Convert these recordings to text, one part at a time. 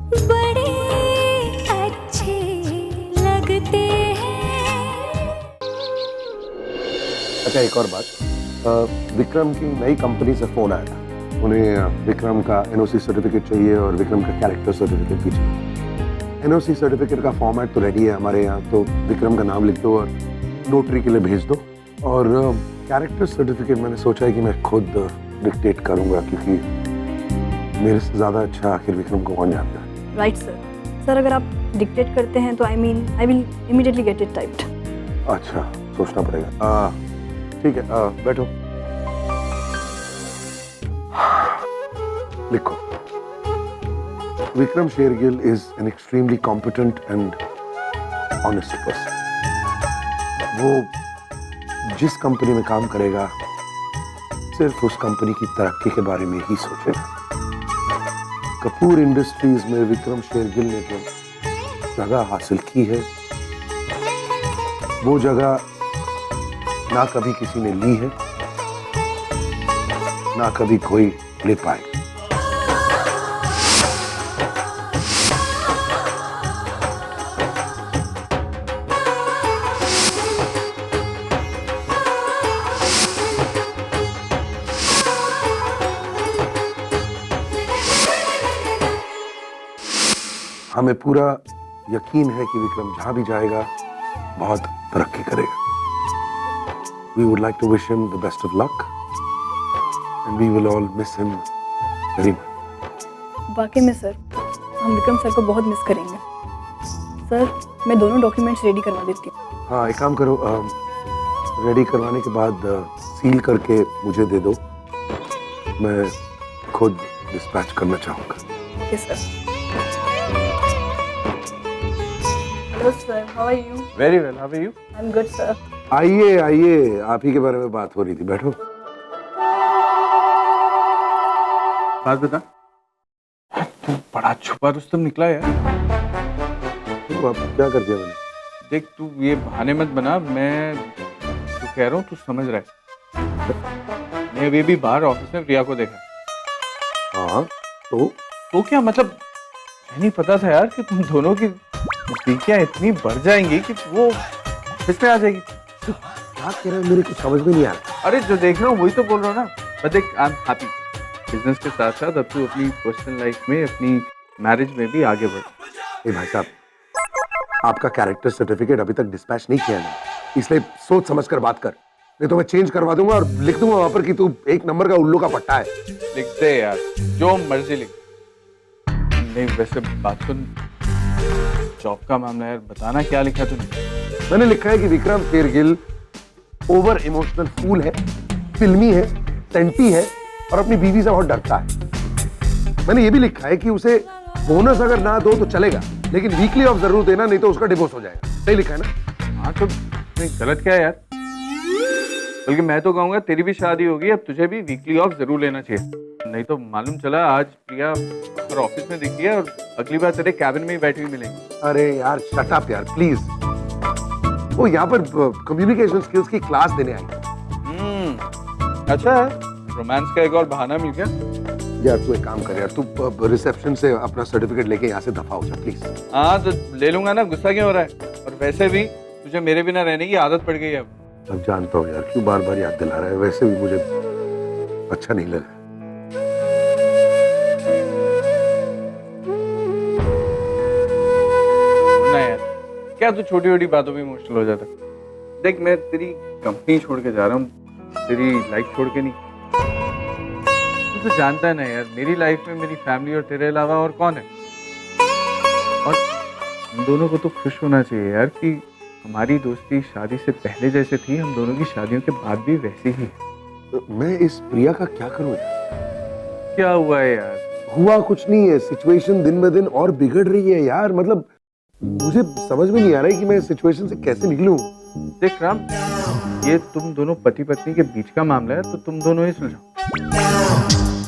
बड़े अच्छे लगते हैं। अच्छा, एक और बात, विक्रम की नई कंपनी से फोन आया था। उन्हें विक्रम का एनओसी सर्टिफिकेट चाहिए और विक्रम का कैरेक्टर सर्टिफिकेट भी चाहिए। एनओसी सर्टिफिकेट का फॉर्मेट तो रेडी है हमारे यहाँ, तो विक्रम का नाम लिख दो और नोटरी के लिए भेज दो। और कैरेक्टर सर्टिफिकेट मैंने सोचा है कि मैं खुद डिक्टेट करूंगा, क्योंकि मेरे से ज्यादा अच्छा आखिर विक्रम को कौन जानता है। Right sir. सर अगर आप डिक्टेट करते हैं तो I will immediately get it typed. अच्छा, सोचना पड़ेगा। ठीक है, बैठो, लिखो। Vikram Shergill is an extremely competent and honest person. वो जिस कंपनी में काम करेगा सिर्फ उस कंपनी की तरक्की के बारे में ही सोचेगा। कपूर इंडस्ट्रीज में विक्रम शेरगिल ने जो जगह हासिल की है, वो जगह ना कभी किसी ने ली है, ना कभी कोई ले पाए। हमें पूरा यकीन है कि विक्रम जहां भी जाएगा बहुत तरक्की करेगा। We would like to wish him the best of luck and we will all miss him very much. वाकई में सर, हम विक्रम सर को बहुत मिस करेंगे। सर मैं दोनों डॉक्यूमेंट्स रेडी करवा देती हूँ। हाँ, एक काम करो, रेडी करवाने के बाद सील करके मुझे दे दो। मैं खुद डिस्पैच करना चाहूँगा। Okay sir. Hello sir, how are you? Very well, how are you? I am good sir. आइए आइए, आप ही के बारे में बात हो रही थी, बैठो। बात बता। तू बड़ा छुपा रुस्तम निकला यार। तो आप क्या कर दिया मैंने? देख, तू ये बहाने मत बना। मैं तू कह रहा हूँ, तू समझ रहा है। मैं अभी भी बाहर ऑफिस में प्रिया को देखा। हाँ, तो क्या मतलब, नहीं पता था यार कि तुम दोनों की नजदीकियां इतनी बढ़ जाएंगी कि वो ऑफिस में आ जाएगी। क्या कह रहे हैं, मेरे कुछ समझ में नहीं आ रहा। अरे जो देख रहा हूँ वही तो बोल रहा हूँ ना। बट देख, आई एम हैप्पी। बिजनेस के साथ साथ अब तू अपनी पर्सनल लाइफ में, अपनी मैरिज में भी आगे बढ़। ए भाई साहब, आपका कैरेक्टर सर्टिफिकेट अभी तक डिस्पैच नहीं किया है, इसलिए सोच समझ कर बात कर, नहीं तो मैं चेंज करवा दूंगा और लिख दूंगा वहां पर कि तू एक नंबर का उल्लू का पट्टा है। लिख दे यार, जो मर्जी लिख। नहीं वैसे बात सुन, जॉब का मामला है यार, बताना क्या लिखा तूने? मैंने लिखा है कि Vikram Shergill over emotional fool है, फिल्मी है, सेंटी है और अपनी बीवी से बहुत डरता है। मैंने ये भी लिखा है कि उसे बोनस अगर ना दो तो चलेगा, लेकिन वीकली ऑफ जरूर देना, नहीं तो उसका डिवोर्स हो जाएगा। सही लिखा है ना? हाँ तो नहीं, गलत क्या है यार? बल्कि मैं तो कहूंगा तेरी भी शादी होगी, अब तुझे भी वीकली ऑफ जरूर लेना चाहिए। नहीं तो मालूम चला आज प्रिया ऑफिस में दिखी है और अगली बार तेरे कैबिन में ही बैठी हुई मिलेंगी। अरे यार शट अप यार प्लीज। वो यहाँ पर कम्युनिकेशन स्किल्स की क्लास देने आई। अच्छा है, रोमांस का एक और बहाना मिल गया। यार तू एक काम कर यार, तू रिसेप्शन से अपना सर्टिफिकेट लेके यहाँ से दफा हो जा प्लीज। हाँ तो ले लूंगा ना, गुस्सा क्यों हो रहा है? और वैसे भी तुझे मेरे बिना रहने की आदत पड़ गई है अब। जानता हूँ यार, क्यों बार बार याद दिला रहा है, वैसे भी मुझे अच्छा नहीं लगा। ना यार, क्या तू छोटी छोटी बातों में इमोशनल हो जाता? देख, मैं तेरी कंपनी छोड़ के जा रहा हूँ, तेरी लाइफ छोड़ के नहीं। तू तो जानता है ना यार, मेरी लाइफ में मेरी फैमिली और तेरे अलावा और कौन है? और हम दोनों को तो खुश होना चाहिए यार कि हमारी दोस्ती शादी से पहले जैसे थी, हम दोनों की शादियों के बाद भी वैसी ही है। मैं इस प्रिया का क्या करूँ यार? क्या हुआ है यार? हुआ कुछ नहीं है, सिचुएशन दिन ब दिन और बिगड़ रही है यार। मतलब मुझे समझ में नहीं आ रहा है कि मैं इस सिचुएशन से कैसे निकलूं। देख राम, ये तुम दोनों पति पत्नी के बीच का मामला है, तो तुम दोनों ही सुलझाओ।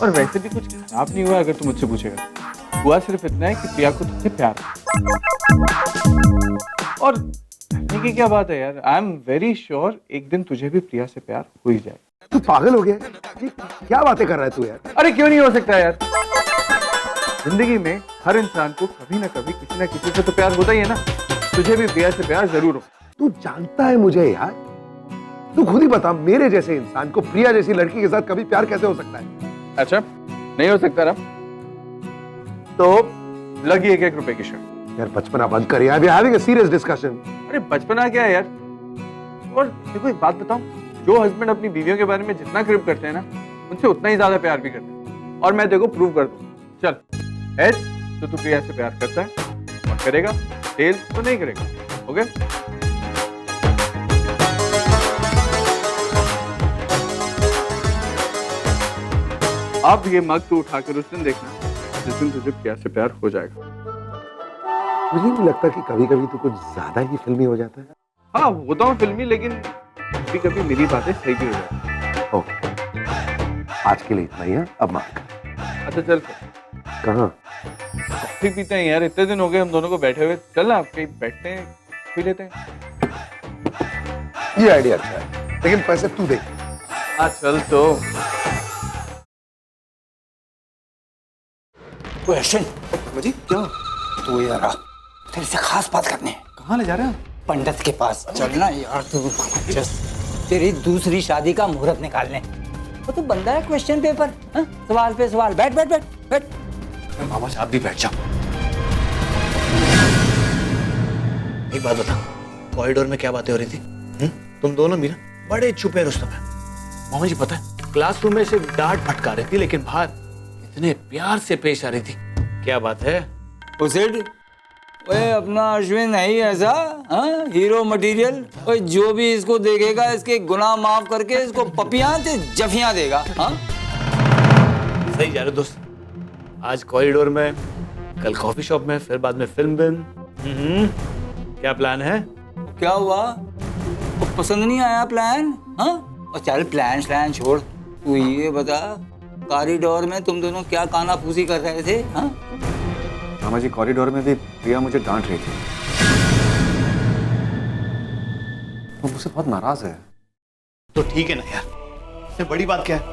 और वैसे भी कुछ खराब नहीं हुआ अगर तुम मुझसे पूछेगा। हुआ सिर्फ इतना है कि प्रिया को तुमसे प्यार है। और कहने की क्या बात है यार, आई एम वेरी श्योर एक दिन तुझे भी प्रिया से प्यार हो ही जाए। तू पागल हो गया? ये क्या बातें कर रहा है तू यार? अरे क्यों नहीं हो सकता यार? जिंदगी में हर इंसान को कभी ना कभी किसी ना किसी से तो प्यार होता ही है ना। तुझे भी प्रिया से प्यार जरूर हो। तू जानता है मुझे यार, तू खुद ही बता, मेरे जैसे इंसान को प्रिया जैसी लड़की के साथ कभी प्यार कैसे हो सकता है? अच्छा, नहीं हो सकता ना, तो लगी 1-1 रुपए की शर्ट। यार बचपना बंद कर यार, we are having a serious discussion. अरे बचपना क्या है यार। और देखो एक बात बताऊं, जो हस्बैंड अपनी बीवियों के बारे में जितना क्रिप करते हैं ना, उनसे उतना ही ज्यादा प्यार भी करते हैं। और मैं देखो प्रूव कर दूं। चल एच, तो तू प्रिया से प्यार करता है और करेगा, टेल तो नहीं करेगा। ओके? अब ये मग तू उठाकर उस दिन देखना जिस दिन तुझे प्रिया से प्यार हो जाएगा। मुझे नहीं लगता कि कभी कभी तू कुछ ज्यादा ही फिल्मी हो जाता है? हाँ होता हूँ फिल्मी, लेकिन कभी कभी मेरी बातें सही भी हो जाती हैं। ओके, आज के लिए इतना ही है, अब मार कर। अच्छा चल फिर। कहाँ? कॉफी पीते हैं यार, इतने दिन हो गए हम दोनों को बैठे हुए। चल ना कहीं बैठते हैं, पी लेते हैं। ये आइडिया अच्छा है, लेकिन पैसे तू दे। हाँ चल तो। क्वेश्चन जी क्या? तू यार तेरे से खास बात करनी है। कहाँ ले जा रहे हैं? पंडित के पास चलना यार। तू तेरी दूसरी शादी का मुहूर्त निकालने। वो तो बंदा है क्वेश्चन पेपर, हाँ? सवाल पे सवाल। बैठ बैठ बैठ बैठ। मामा साहब भी बैठ जाओ। एक बात बता, कॉरिडोर में क्या बातें हो रही थी? तुम दोनों मीरा बड़े छुपे रुस्तम हैं। मामा जी पता है, क्लासरूम में सिर्फ डांट फटका रही थी, लेकिन बाहर इतने प्यार से पेश आ रही थी। क्या बात है? उसेड ओए अपना अश्विन है ही ऐसा, हाँ? Hero material. ओए जो भी इसको देखेगा इसके गुनाह माफ करके इसको पपियां से जफियां देगा, हाँ? सही जा रहे दोस्त। आज कॉरिडोर में, कल कॉफी शॉप में, फिर बाद में फिल्म बिन। क्या प्लान है? क्या हुआ? तो पसंद नहीं आया प्लान, हाँ? और चल प्लान श्लान छोड़, तू ये बता कॉरिडोर में तुम दोनों क्या कानाफूसी कर रहे थे, हाँ? मामा जी कॉरिडोर में भी प्रिया मुझे डांट रही थी। वो मुझसे बहुत नाराज है। तो ठीक है ना यार, इससे बड़ी बात क्या है?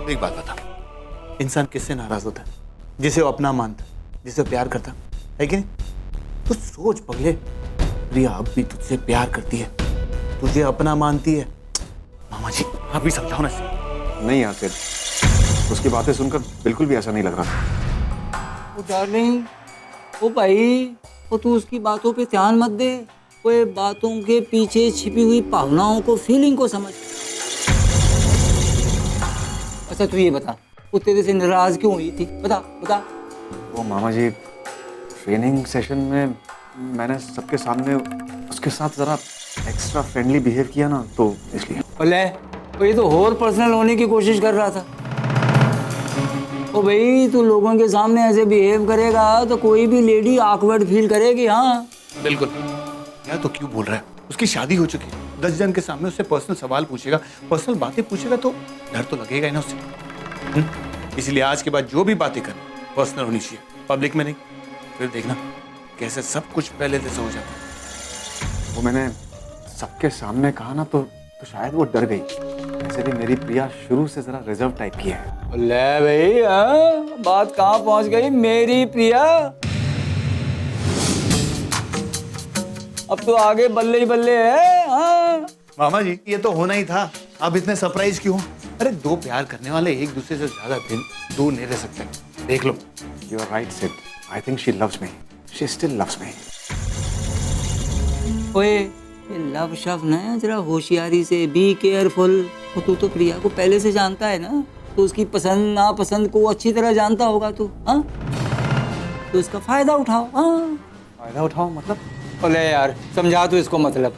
एक बात बता, इंसान किससे नाराज होता है? जिसे वो अपना मानता, जिसे प्यार करता है कि नहीं? तो सोच पगले, प्रिया अब भी तुझसे प्यार करती है, तुझे अपना मानती है। मामा जी आप भी समझाओ ना। नहीं यार सिर, उसकी बातें सुनकर बिल्कुल भी ऐसा नहीं लग रहा। ओ डार्लिंग, ओ भाई, ओ तू उसकी बातों पे ध्यान मत दे। वो बातों के पीछे छिपी हुई भावनाओं को, फीलिंग को समझ। अच्छा तू ये बता, वो तेरे से नाराज क्यों हुई थी? बता बता। वो मामा जी, ट्रेनिंग सेशन में मैंने सबके सामने उसके साथ जरा एक्स्ट्रा फ्रेंडली बिहेव किया ना, तो इसलिए। बोले वो ये तो और पर्सनल होने की कोशिश कर रहा था। ओ भाई तू लोगों के सामने ऐसे बिहेव करेगा तो कोई भी लेडी ऑकवर्ड फील करेगी, हाँ? बिल्कुल यार, तो क्यों बोल रहा है? उसकी शादी हो चुकी है, 10 जन के सामने उससे पर्सनल सवाल पूछेगा, पर्सनल बातें पूछेगा, तो डर तो लगेगा ही ना उससे। इसलिए आज के बाद जो भी बातें करें पर्सनल होनी चाहिए, पब्लिक में नहीं। फिर देखना कैसे सब कुछ पहले से हो जाता। वो मैंने सबके सामने कहा ना, तो शायद वो डर गई। वैसे भी मेरी प्रिया शुरू से जरा रिजर्व टाइप की है। ले भाई, हाँ? बात कहाँ पहुंच गई? मेरी प्रिया अब तो आगे बल्ले ही बल्ले है, हाँ? मामा जी ये तो होना ही था, आप इतने सरप्राइज क्यों? अरे दो प्यार करने वाले एक दूसरे से ज्यादा दिन दूर नहीं रह सकते। देख लो। You are right Sid, I think she loves me, she still loves me. ओए ये लव शब्द ना जरा होशियारी से, बी केयरफुल। तू तो प्रिया को पहले से जानता है ना, तो उसकी पसंद नापसंद को अच्छी तरह जानता होगा तू, हाँ? तो इसका फायदा उठाओ, हाँ? फायदा उठाओ मतलब? बोले यार समझा तू इसको। मतलब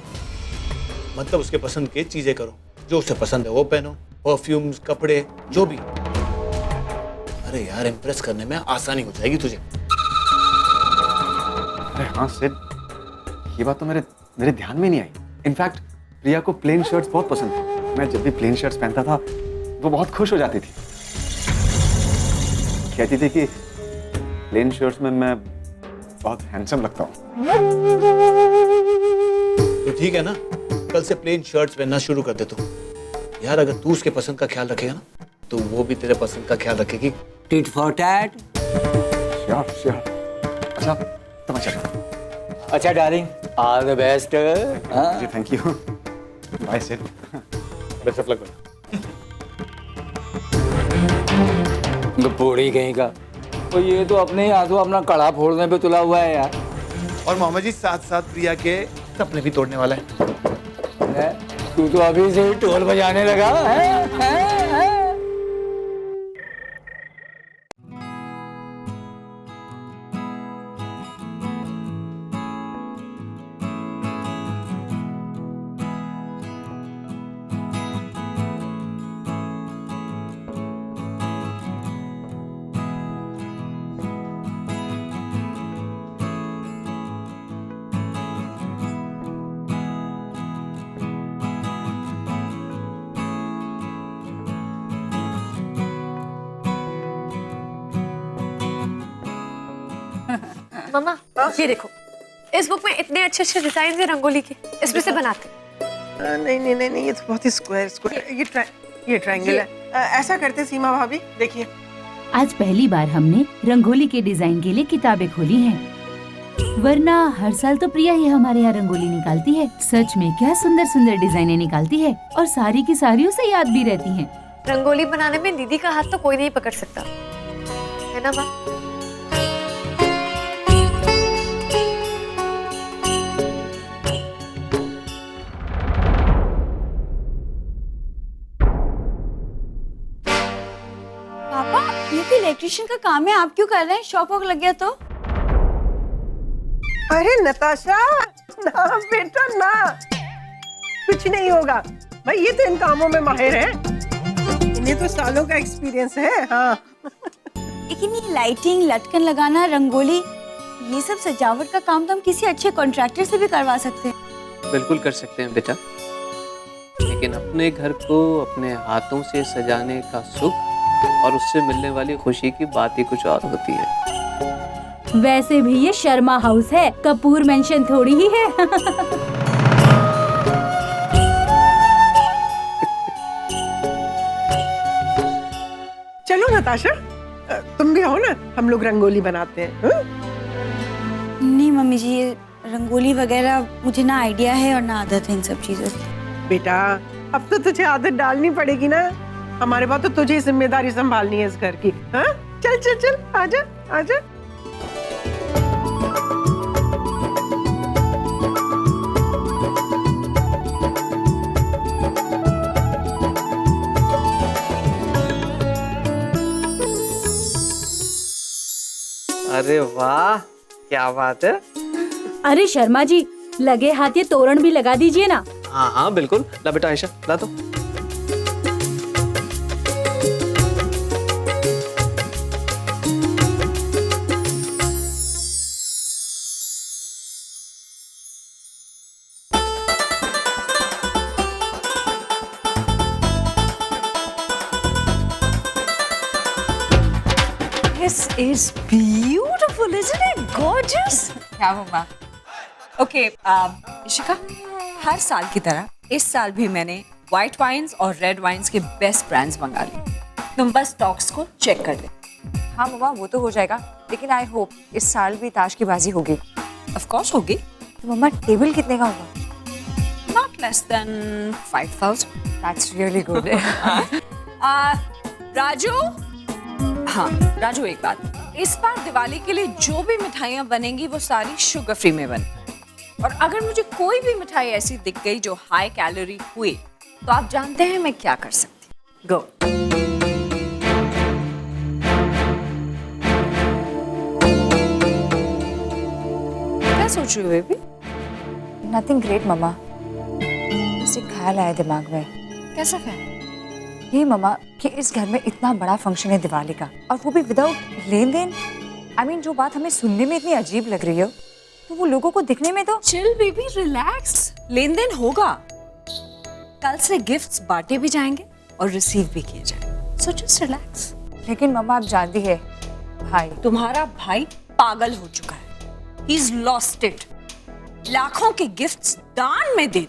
उसके पसंद की चीजें करो, जो उसे पसंद है वो पहनो, परफ्यूम्स, कपड़े, जो भी। अरे यार इम्प्रेस करने में आसानी हो जाएगी तुझे। अरे हाँ सिड, ये बात तो मेरे ध्यान में नहीं आई। इनफैक्ट प्रिया को प्लेन शर्ट्स बहुत पसंद थे। मैं जब भी प्लेन शर्ट्स पहनता था वो बहुत खुश हो जाती थी, कहती थी कि प्लेन शर्ट्स में मैं बहुत हैंडसम लगता हूँ। तो ठीक है ना, कल से प्लेन शर्ट्स पहनना शुरू कर दे तू। यार अगर तू उसके पसंद का ख्याल रखेगा ना, तो वो भी तेरे पसंद का ख्याल रखेगी। Tit for tat. Sure sure. अच्छा तो मैं चलता हूँ। अच्छा डार्लिंग, ऑल द बेस्ट। जी thank you. Bye Sid. Best of luck. पूरी कहीं का, तो ये तो अपने ही हाथों अपना कड़ा फोड़ने पे तुला हुआ है यार। और मोहम्मद जी साथ साथ प्रिया के सपने भी तोड़ने वाला है। तू तो अभी से ही ढोल बजाने लगा है? मम्मा ये देखो, इस बुक में इतने अच्छे अच्छे डिजाइन है रंगोली के, इसमें से बनाते। नहीं नहीं नहीं नहीं, ये तो बहुत ही स्क्वायर ये ट्रायंगल है। ऐसा करते सीमा भाभी, देखिए आज पहली बार हमने रंगोली के डिजाइन के लिए किताबें खोली हैं। वरना हर साल तो प्रिया ही हमारे यहाँ रंगोली निकालती है। सच में क्या सुंदर सुंदर डिजाइनें निकालती है और सारी की सारी उसे याद भी रहती हैं। रंगोली बनाने में दीदी का हाथ तो कोई नहीं पकड़ सकता, है ना माँ? ये तो इलेक्ट्रिशियन का काम है, आप क्यों कर रहे हैं? शॉक वॉक लग गया तो? अरे नताशा, ना बेटा ना, कुछ नहीं होगा भाई, ये तो इन कामों में माहिर है, इन्हें तो सालों का एक्सपीरियंस है। हाँ लेकिन ये लाइटिंग, लटकन लगाना, रंगोली, ये सब सजावट का काम तो हम किसी अच्छे कॉन्ट्रैक्टर से भी करवा सकते हैं। बिल्कुल कर सकते हैं बेटा, लेकिन अपने घर को अपने हाथों से सजाने का सुख और उससे मिलने वाली खुशी की बात ही कुछ और होती है। वैसे भी ये शर्मा हाउस है, कपूर मेंशन थोड़ी ही है। चलो नताशा, तुम भी आओ ना, हम लोग रंगोली बनाते हैं। हा? नहीं मम्मी जी, ये रंगोली वगैरह मुझे ना आइडिया है और ना आदत है इन सब चीजों से। बेटा अब तो तुझे आदत डालनी पड़ेगी ना, हमारे पास तो तुझे जिम्मेदारी संभालनी है इस घर की। हाँ चल चल चल, आजा आजा। अरे वाह, क्या बात है। अरे शर्मा जी, लगे हाथ ये तोरण भी लगा दीजिए ना। हाँ हाँ बिल्कुल, ला बेटा आयशा ला तो। This is beautiful, isn't it? Gorgeous. क्या मम्मा? ओके इशिका, हर साल की तरह इस साल भी मैंने व्हाइट वाइन्स और रेड वाइन्स के बेस्ट ब्रांड्स मंगा लिए। तुम बस स्टॉक्स को चेक कर ले। हाँ मम्मा, वो तो हो जाएगा, लेकिन आई होप इस साल भी ताश की बाजी होगी। ऑफ कोर्स होगी। तो मम्मा टेबल कितने का होगा? Not less than 5000। That's really good. Raju, हाँ राजू एक बात, इस बार दिवाली के लिए जो भी मिठाइयाँ बनेंगी वो सारी शुगर फ्री में बने, और अगर मुझे कोई भी मिठाई ऐसी दिख गई जो हाई कैलोरी हुई तो आप जानते हैं मैं क्या कर सकती। गो। क्या सोच रही हो बेबी? नथिंग ग्रेट मम्मा, बस एक ख्याल आया दिमाग में। कैसा ख्याल? ये मम्मा कि इस घर में इतना बड़ा फंक्शन है दिवाली का, और वो भी विदाउट लेन देन। आई मीन जो बात हमें सुनने में इतनी अजीब लग रही हो, तो वो लोगों को दिखने में तो। चिल बेबी, रिलैक्स, लेन देन होगा। कल से गिफ्ट्स बांटे भी जाएंगे और रिसीव भी किए जाएंगे, सो जस्ट रिलैक्स। लेकिन मम्मा आप जानती है भाई, तुम्हारा भाई पागल हो चुका है। He is lost it. लाखों के गिफ्ट्स दान में दे,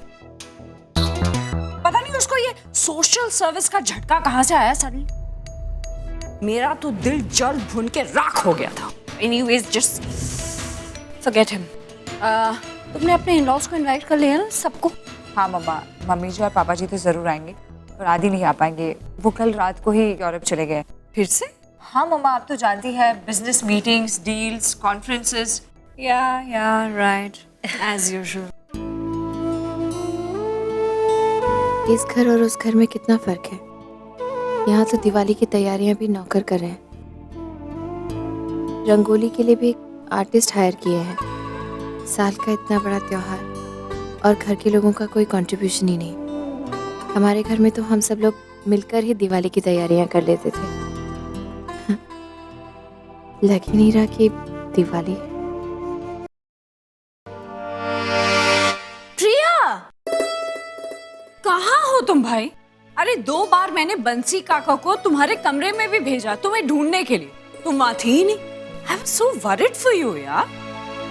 पता नहीं उसको ये सोशल सर्विस का झटका कहां से आया सडनली। मेरा तो दिल जल भुन के राख हो गया था। Anyways just forget him. तुमने अपने इन-लॉज को इनवाइट कर लिया ना सबको? हाँ मम्मा, मम्मी जी और पापा जी तो ज़रूर आएंगे और आदि नहीं आ पाएंगे, वो कल रात को ही यूरोप चले गए। फिर से? हाँ मम्मा, आप तो जानती है, बिजनेस मीटिंग्स, डील्स, कॉन्फ्रेंसेस। या राइट, एज यूजुअल। इस घर और उस घर में कितना फर्क है। यहाँ तो दिवाली की तैयारियां भी नौकर कर रहे हैं, रंगोली के लिए भी एक आर्टिस्ट हायर किए हैं। साल का इतना बड़ा त्योहार और घर के लोगों का कोई कंट्रीब्यूशन ही नहीं। हमारे घर में तो हम सब लोग मिलकर ही दिवाली की तैयारियां कर लेते थे। लग ही नहीं रहा कि दिवाली है। प्रिया, कहाँ हो तुम भाई? अरे 2 बार मैंने बंसी काका को तुम्हारे कमरे में भी भेजा तुम्हें ढूंढने के लिए, तुम वहाँ थी ही नहीं। आई am so worried for you यार।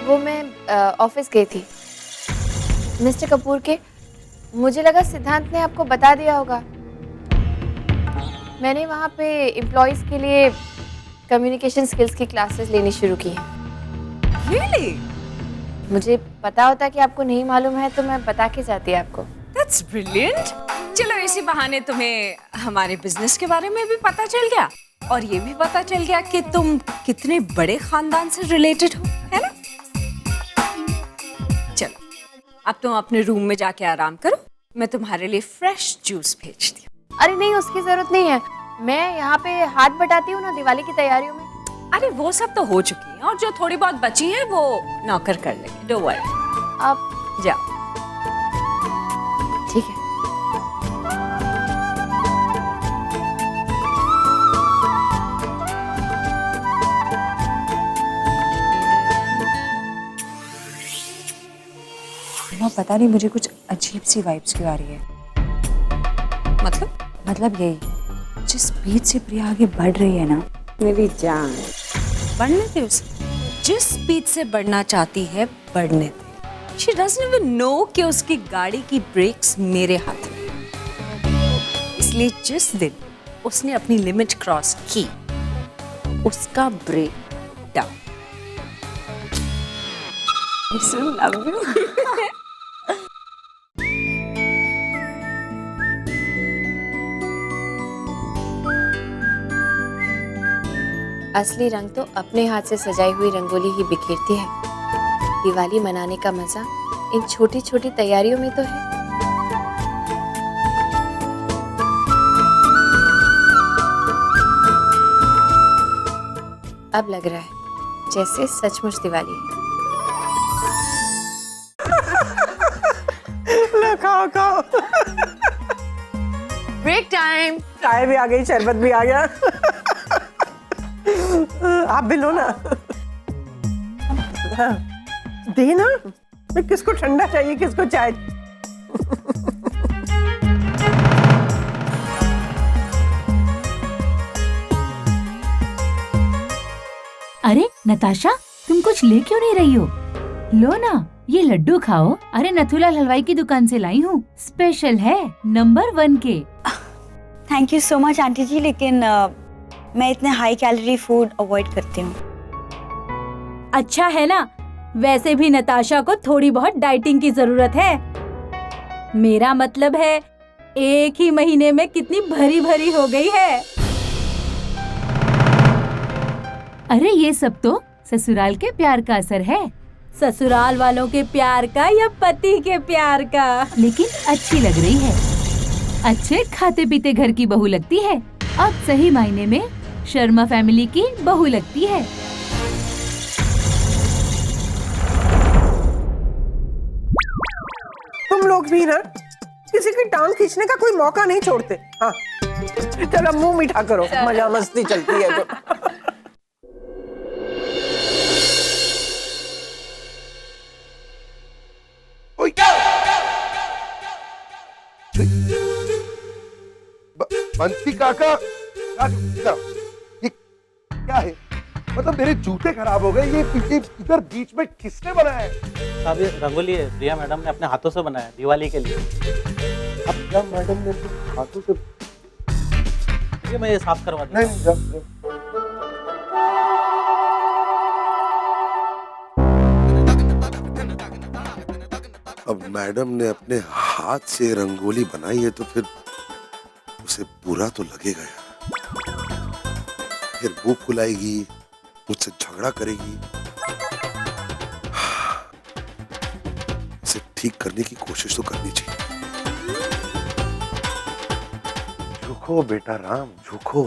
वो मैं ऑफिस गई थी मिस्टर कपूर के। मुझे लगा सिद्धांत ने आपको बता दिया होगा। मैंने वहाँ पे एम्प्लॉयज़ के लिए कम्युनिकेशन स्किल्स की क्लासेस लेनी शुरू की हैं। Really? मुझे पता होता कि आपको नहीं मालूम है तो मैं बता के जाती आपको। That's brilliant. चलो इसी बहाने तुम्हें हमारे बिजनेस के बारे में भी पता चल गया और ये भी पता चल गया कि तुम कितने बड़े खानदान से रिलेटेड हो, है ना? चलो अब तुम अपने रूम में जाके आराम करो, मैं तुम्हारे लिए फ्रेश जूस भेजती हूँ। अरे नहीं, उसकी जरूरत नहीं है। मैं यहाँ पे हाथ बटाती हूँ ना दिवाली की तैयारियों में। अरे वो सब तो हो चुकी है और जो थोड़ी बहुत बची है वो नौकर कर लेंगे, डोंट वरी। आप जाओ। ठीक है। पता नहीं मुझे कुछ अजीब सी वाइब्स क्यों आ रही है। मतलब यही, जिस स्पीड से प्रिया आगे बढ़ रही है ना, मेरी जान, बढ़ने दे उसे। जिस स्पीड से बढ़ना चाहती है बढ़ने दे। She doesn't even know कि उसकी गाड़ी की ब्रेक्स मेरे हाथ में हैं। इसलिए जिस दिन उसने अपनी लिमिट क्रॉस की, उसका break down. I love you. असली रंग तो अपने हाथ से सजाई हुई रंगोली ही बिखेरती है। दिवाली मनाने का मजा इन छोटी छोटी तैयारियों में तो है। अब लग रहा है जैसे सचमुच दिवाली है। लो खाओ खाओ। Break time. चाय भी आ गई, शरबत भी आ गया। आप भी लो ना। हाँ, दे ना। किसको ठंडा चाहिए, किसको चाय? अरे नताशा, तुम कुछ ले क्यों नहीं रही हो? लो ना, ये लड्डू खाओ। अरे नथुलाल हलवाई की दुकान से लाई हूँ, स्पेशल है, नंबर 1 के। Thank you so much aunty ji, लेकिन मैं इतने हाई कैलोरी फूड अवॉइड करती हूँ। अच्छा है ना, वैसे भी नताशा को थोड़ी बहुत डाइटिंग की जरूरत है। मेरा मतलब है 1 ही महीने में कितनी भरी भरी हो गई है। अरे ये सब तो ससुराल के प्यार का असर है। ससुराल वालों के प्यार का या पति के प्यार का? लेकिन अच्छी लग रही है। अच्छे खाते पीते घर की बहू लगती है। अब सही मायने में शर्मा फैमिली की बहू लगती है। तुम लोग भी ना किसी की टांग खींचने का कोई मौका नहीं छोड़ते। हाँ चलो मुंह मीठा करो, मजा मस्ती चलती है तो। बंसी काका, ये क्या है? मतलब मेरे जूते खराब हो गए। ये इधर बीच में किसने बनाया है? साहब ये रंगोली है, प्रिया मैडम ने अपने हाथों से बनाया है दिवाली के लिए। अब क्या मैडम ने हाथों से? मैं ये साफ करवा दूं। नहीं, अब मैडम ने अपने हाथ से रंगोली बनाई है तो फिर उसे बुरा तो लगेगा यार। फिर मुंह फुलाएगी, मुझसे झगड़ा करेगी। इसे ठीक करने की कोशिश तो करनी चाहिए। झुको बेटा राम, झुको।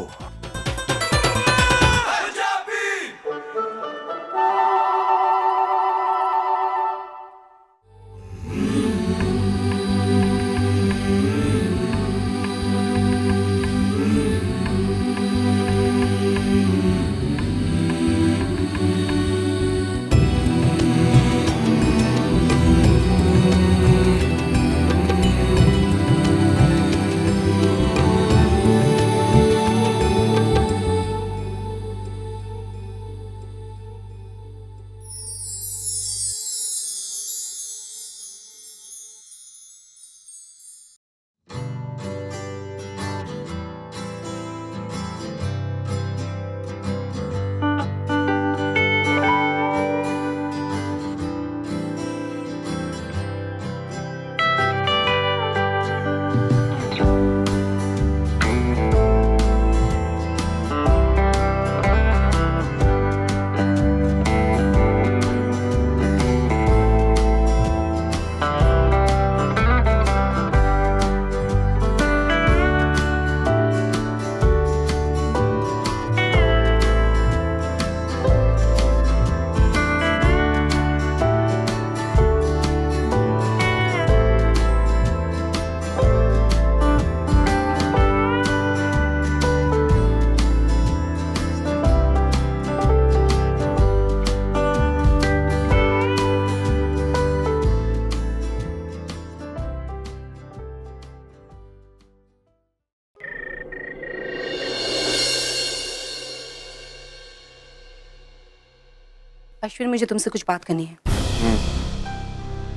अश्विन, मुझे तुमसे कुछ बात करनी है।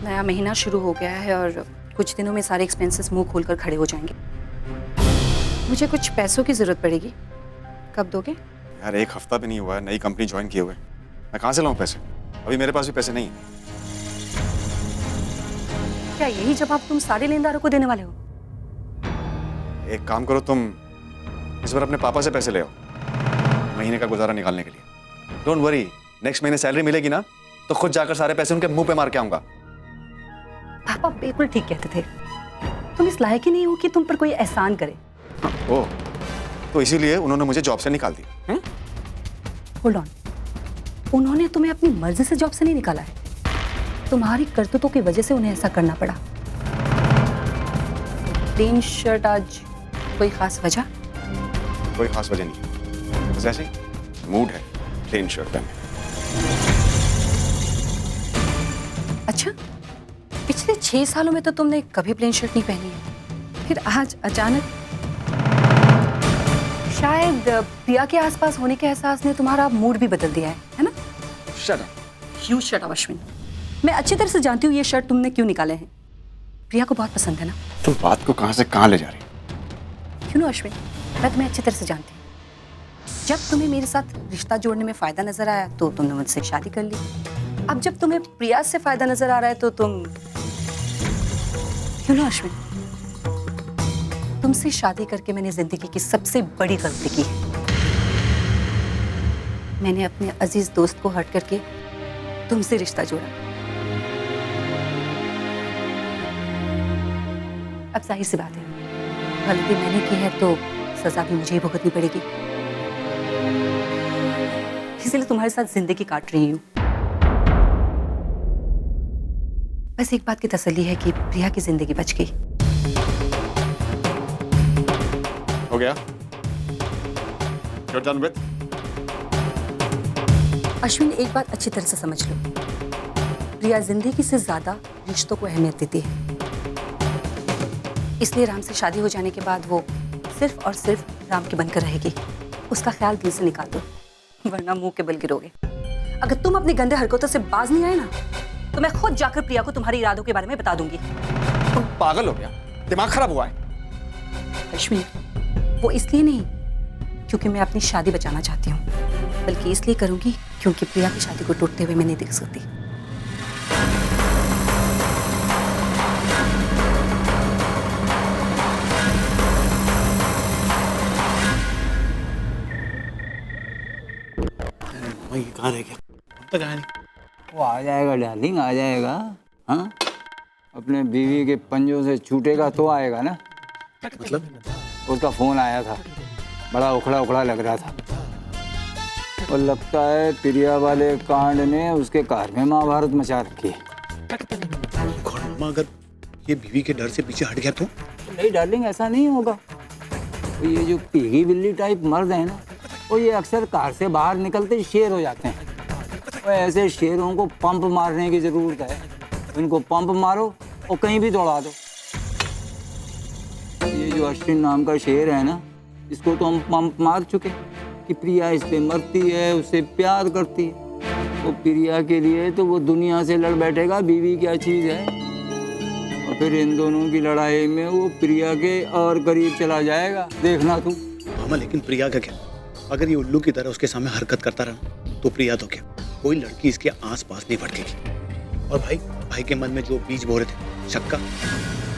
नया महीना शुरू हो गया है और कुछ दिनों में सारे एक्सपेंसेस मुंह खोलकर खड़े हो जाएंगे। मुझे कुछ पैसों की जरूरत पड़ेगी। कब दोगे? यार 1 हफ्ता भी नहीं हुआ है, नई कंपनी ज्वाइन किए हुए। मैं कहाँ से लाऊं पैसे? अभी मेरे पास भी पैसे नहीं है। क्या यही जवाब तुम सारे लेनदारों को देने वाले हो? एक काम करो, तुम इस बार अपने पापा से पैसे ले आओ महीने का गुजारा निकालने के लिए। डोंट वरी, नेक्स्ट महीने सैलरी मिलेगी ना तो खुद जाकर सारे पैसे उनके मुंह पे मार के आऊंगा। पापा बिल्कुल ठीक कहते थे। तुम इस लायक ही नहीं हो कि तुम पर कोई एहसान करे। ओह, तो इसीलिए उन्होंने मुझे जॉब से निकाल दी। होल्ड ऑन, उन्होंने तुम्हें अपनी मर्जी से जॉब से नहीं निकाला है। तुम्हारी करतूतों की वजह से उन्हें ऐसा करना पड़ा। प्लेन शर्ट आज कोई खास वजह? कोई खास वजह नहीं, बस ऐसे ही मूड है प्लेन शर्ट पहनने। अच्छा, पिछले 6 सालों में तो तुमने कभी प्लेन शर्ट नहीं पहनी है, फिर आज अचानक? शायद प्रिया के आसपास होने के एहसास ने तुम्हारा मूड भी बदल दिया है ना? Shut up. You shut up, Ashwin. मैं अच्छी तरह से जानती हूँ ये शर्ट तुमने क्यों निकाले हैं। प्रिया को बहुत पसंद है ना? तुम बात को कहां से कहां ले जा रही? क्यों ना अश्विन, मैं तुम्हें अच्छी तरह से जानती हूँ। जब तुम्हें मेरे साथ रिश्ता जोड़ने में फायदा नजर आया तो तुमने मुझसे शादी कर ली। अब जब तुम्हें प्रिया से फायदा नजर आ रहा है तो तुम क्यों ना अश्विन, तुमसे शादी करके मैंने जिंदगी की सबसे बड़ी गलती की है। मैंने अपने अजीज दोस्त को हर्ट करके तुमसे रिश्ता जोड़ा। अब जाहिर सी बात है, गलती मैंने की है तो सजा भी मुझे ही भुगतनी पड़ेगी। इसलिए तुम्हारे साथ जिंदगी काट रही हूँ। बस एक बात की तसल्ली है कि प्रिया की जिंदगी बच गई। हो गया? You're done with? अश्विन, एक बात अच्छी तरह से समझ लो, प्रिया जिंदगी से ज्यादा रिश्तों को अहमियत देती है। इसलिए राम से शादी हो जाने के बाद वो सिर्फ और सिर्फ राम की बनकर रहेगी। उसका ख्याल दिल से निकाल दो, वरना मुंह के बल गिरोगे। अगर तुम अपनी गंदे हरकतों से बाज नहीं आए ना तो मैं खुद जाकर प्रिया को तुम्हारे इरादों के बारे में बता दूंगी। तुम पागल हो गया? दिमाग खराब हुआ है? अश्विन, वो इसलिए नहीं क्योंकि मैं अपनी शादी बचाना चाहती हूँ, बल्कि इसलिए करूंगी क्योंकि प्रिया की शादी को टूटते हुए मैं नहीं देख सकती। मामा ये कहाँ रह गया? अब तक आया नहीं। वो आ जाएगा डार्लिंग, आ जाएगा। हाँ, अपने बीवी के पंजों से छूटेगा तो आएगा ना। मतलब? उसका फोन आया था, बड़ा उखड़ा उखड़ा लग रहा था, और लगता है प्रिया वाले कांड ने उसके कार में महाभारत मचा रखी है। मामा अगर ये बीवी के डर से पीछे हट गया तो? नहीं डार्लिंग, ऐसा नहीं होगा। तो ये जो पीगी बिल्ली टाइप मर्द है ना, वो ये अक्सर कार से बाहर निकलते शेर हो जाते हैं। तो ऐसे शेरों को पंप मारने की जरूरत है। उनको पंप मारो और कहीं भी दौड़ा दो। ये जो अश्विन नाम का शेर है ना, इसको तो हम पंप मार चुके कि प्रिया इस पे मरती है, उससे प्यार करती है। तो प्रिया के लिए तो वो दुनिया से लड़ बैठेगा, बीवी क्या चीज़ है। और फिर इन दोनों की लड़ाई में वो प्रिया के और करीब चला जाएगा, देखना तू। मामा लेकिन प्रिया का क्या? अगर ये उल्लू की तरह उसके सामने हरकत करता रहा तो प्रिया तो क्या, कोई लड़की इसके आस पास नहीं भटकेगी। और भाई के मन में जो बीज बो रहे थे शक का,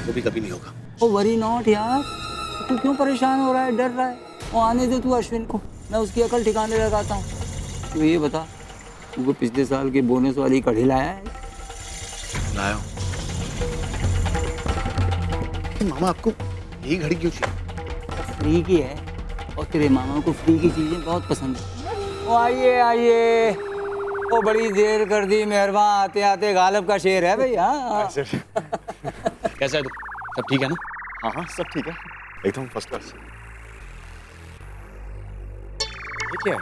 वो भी कभी नहीं होगा। ओ वरी नॉट यार, तू क्यों परेशान हो रहा है, डर रहा है? वो आने दे तू अश्विन को, मैं उसकी अकल ठिकाने लगाता हूँ। तो ये बता, तू पिछले साल की बोनस वाली कढ़ी लाया है? लाया हूँ। मामा आपको यही घड़ी क्यों चाहिए? फ्री की है, और तेरे मामा को फ्री की चीजें बहुत पसंद है। ओ आइए आइए, ओ बड़ी देर कर दी मेहरबान, आते आते गालब का शेर है भाई। हाँ कैसा है तू? सब ठीक है ना? हाँ हाँ सब ठीक है, एकदम फर्स्ट क्लास। ये क्या है?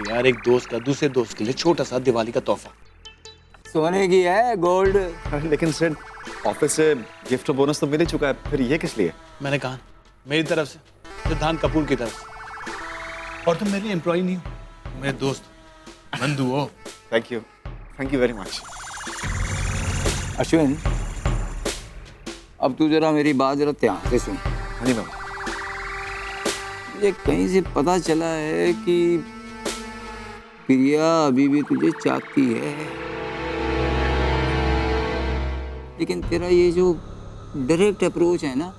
यार एक दोस्त का दूसरे दोस्त के लिए छोटा सा दिवाली का तोहफा। सोने की है, गोल्ड। लेकिन सर ऑफिस से गिफ्ट और बोनस तो मिल ही चुका है, फिर ये किस लिए? मैंने कहा मेरी तरफ से, सिद्धांत कपूर की तरफ से। और तुम मेरे एम्प्लॉय नहीं हो, मेरे दोस्त बंधु हो। Thank you very much. Ashwin, अब तू जरा मेरी बात जरा ध्यान से सुन। हाँ जी मैम। ये कहीं से पता चला है कि प्रिया अभी भी तुझे चाहती है, लेकिन तेरा ये जो डायरेक्ट अप्रोच है ना,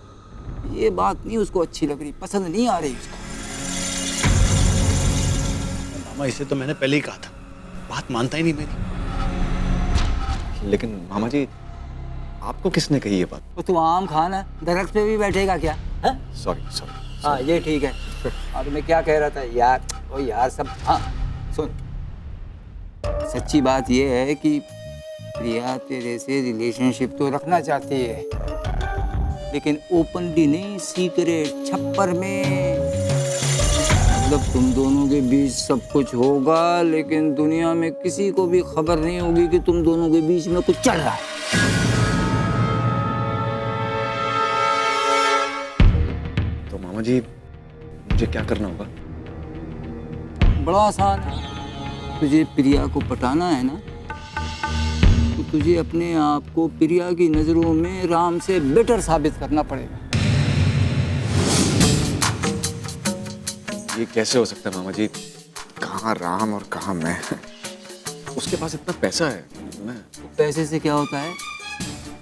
ये बात नहीं उसको अच्छी लग रही, पसंद नहीं आ रही उसको। मामा इसे तो मैंने पहले ही कहा था, बात मानता ही नहीं मेरी। लेकिन मामा जी आपको किसने कही ये बात? तो तू आम खाना, दरख्त पे भी बैठेगा क्या? सॉरी। हाँ ये ठीक है। और मैं क्या कह रहा था यार, ओ यार सब, हाँ सुन, सच्ची बात ये है कि प्रिया तेरे से रिलेशनशिप तो रखना चाहती है, लेकिन ओपनली नहीं, सीक्रेट, छप्पर में। मतलब तुम दोनों के बीच सब कुछ होगा, लेकिन दुनिया में किसी को भी खबर नहीं होगी कि तुम दोनों के बीच में कुछ चल रहा है। तो मामा जी मुझे क्या करना होगा? बड़ा आसान है, तुझे प्रिया को पटाना है ना, तो तुझे अपने आप को प्रिया की नजरों में राम से बेटर साबित करना पड़ेगा। ये कैसे हो सकता है मामा जी? कहाँ राम और कहाँ मैं? उसके पास इतना पैसा है। मैं तो पैसे से क्या होता है?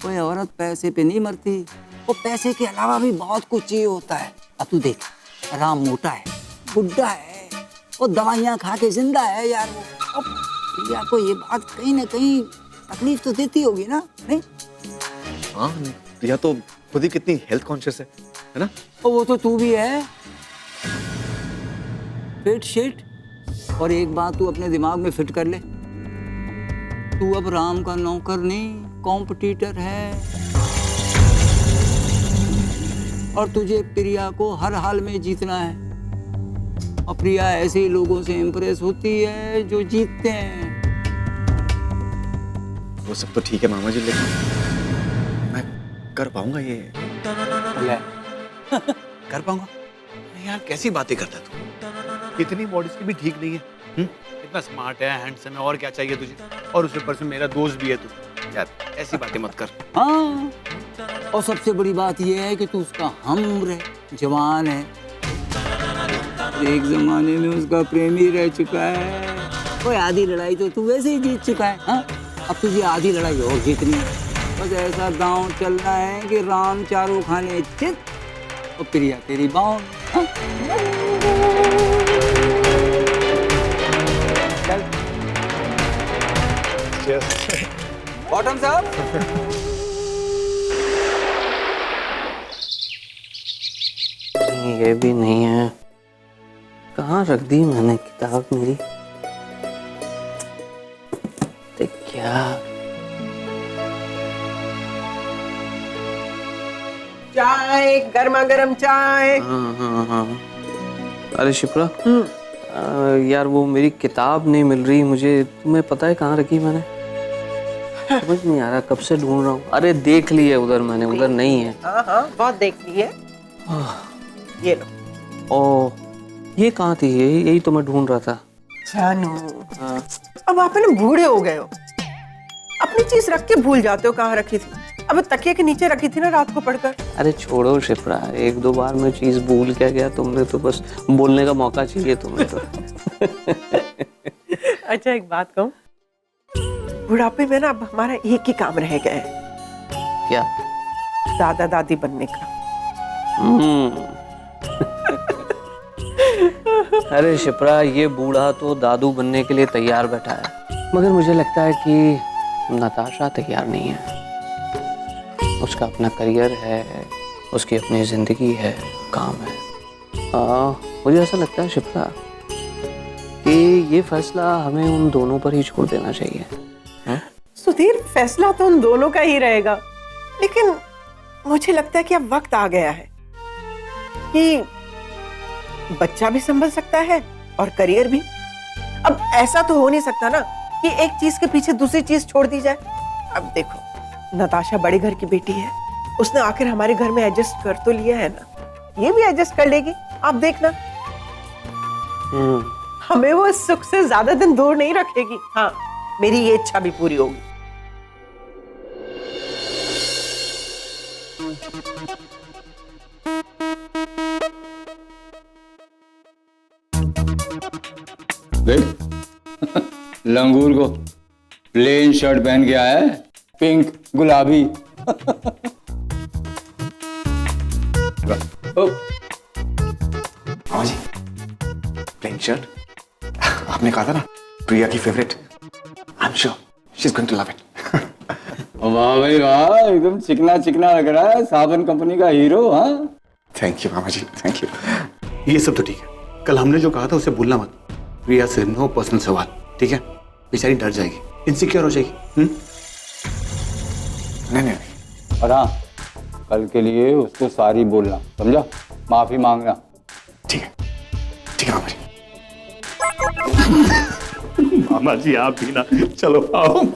कोई औरत पैसे पे नहीं मरती, वो पैसे के अलावा भी बहुत कुछ चाहिए होता है। अब तू देख, राम मोटा है, बुढ़ा है, वो दवाइयाँ खा के जिंदा है यार वो। अब प्रिया को ये बात कहीं ना कहीं तकलीफ तो देती होगी ना, नहीं? हाँ, प्रिया तो खुद ही कितनी हेल्थ कॉन्शियस है ना? और वो तो तू भी है, फिट शिट। और एक बात तू अपने दिमाग में फिट कर ले, तू अब राम का नौकर नहीं, कॉम्पिटिटर है। और तुझे प्रिया को हर हाल में जीतना है। और प्रिया ऐसे ही लोगों से इम्प्रेस होती है जो जीतते हैं। वो सब तो ठीक है मामा जी, लेकिन मैं कर पाऊंगा ये? कर पाऊंगा? यार कैसी बातें करता तू? इतनी बॉडी की भी ठीक नहीं है। इतना स्मार्ट है, हैंडसम है, और क्या चाहिए तुझे? और उसके ऊपर से मेरा दोस्त भी है तू। यार ऐसी बातें मत कर। हाँ, और सबसे बड़ी बात यह है कि तू उसका हमउम्र है, जवान है, एक जमाने में उसका प्रेमी रह चुका है। कोई आधी लड़ाई तो तू वैसे ही जीत चुका है। हाँ, अब तुझे आधी लड़ाई और जीतनी है। बस ऐसा दांव चलना है कि राम चारों खाने चित और प्रिया तेरी बाँव। हाँ? चल बॉटम साहब। ये भी नहीं है। कहाँ रख दी मैंने किताब मेरी? तो क्या चाय, गर्मा गर्म चाय। हाँ। अरे शिप्रा, यार वो मेरी किताब नहीं मिल रही मुझे। तुम्हें पता है कहाँ रखी मैंने? समझ नहीं आ रहा, कब से ढूंढ रहा हूँ। अरे देख ली है उधर मैंने, उधर नहीं है। हाँ बहुत देख ली है। ये लो। ओ, ये कहाँ थी? यही तो मैं ढूंढ रहा था। जानू, अब आप ना बूढ़े हो गए हो, अपनी चीज रख के भूल जाते हो कहाँ रखी थी। अब तकिए के नीचे रखी थी ना रात को पढ़कर। अरे छोड़ो शिप्रा, एक दो बार मैं चीज भूल क्या गया। तुमने तो बस बोलने का मौका चाहिए तुम्हें तो। अच्छा एक बात कहूँ, बुढ़ापे में ना अब हमारा एक ही काम रह गया है। क्या? दादा दादी बनने का। अरे शिप्रा, ये बूढ़ा तो दादू बनने के लिए तैयार बैठा है, मगर मुझे लगता है कि नताशा तैयार नहीं है। उसका अपना करियर है, उसकी अपनी जिंदगी है, काम है। मुझे ऐसा लगता है शिप्रा कि ये फैसला हमें उन दोनों पर ही छोड़ देना चाहिए। सुधीर, फैसला तो उन दोनों का ही रहेगा, लेकिन मुझे लगता है कि अब वक्त आ गया है कि बच्चा भी संभल सकता है और करियर भी। अब ऐसा तो हो नहीं सकता ना कि एक चीज के पीछे दूसरी चीज छोड़ दी जाए। अब देखो, नताशा बड़े घर की बेटी है, उसने आखिर हमारे घर में एडजस्ट कर तो लिया है ना, ये भी एडजस्ट कर लेगी। आप देखना, हमें वो सुख से ज्यादा दिन दूर नहीं रखेगी। हाँ, मेरी ये इच्छा भी पूरी होगी। लंगूर को प्लेन शर्ट पहन के आया है, पिंक गुलाबी। हाँ जी, प्लेन शर्ट। आपने कहा था ना, प्रिया की favourite. I am sure she is going to love it. वाह भाई वाह, एकदम चिकना चिकना लग रहा है, साबन कंपनी का हीरो। हाँ, थैंक यू मामा जी, थैंक यू। ये सब तो ठीक है, कल हमने जो कहा था उसे भूलना मत। प्रिया से नो पर्सनल सवाल, ठीक है? बेचारी डर जाएगी, इनसिक्योर हो जाएगी। नहीं। और हाँ, कल के लिए उसको सॉरी बोलना, समझा? माफी मांगना। ठीक है मामा जी। मामा जी आप भी ना, चलो आओ।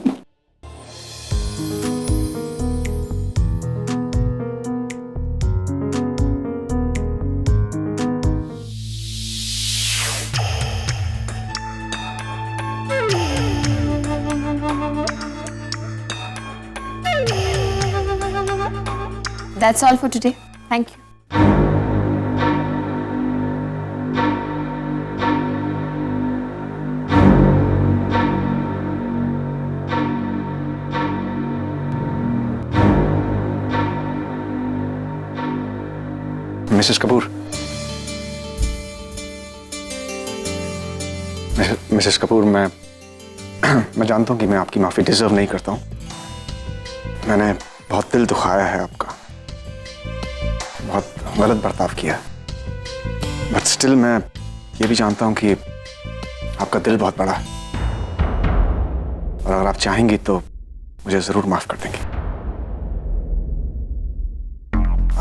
That's all for today. Thank you. Mrs Kapoor, Mrs Kapoor, मैं जानता हूं कि मैं आपकी माफी डिजर्व नहीं करता हूं। मैंने बहुत दिल दुखाया है आपका, बहुत गलत बर्ताव किया, बट स्टिल मैं ये भी जानता हूं कि आपका दिल बहुत बड़ा है, और अगर आप चाहेंगी तो मुझे जरूर माफ कर देंगे।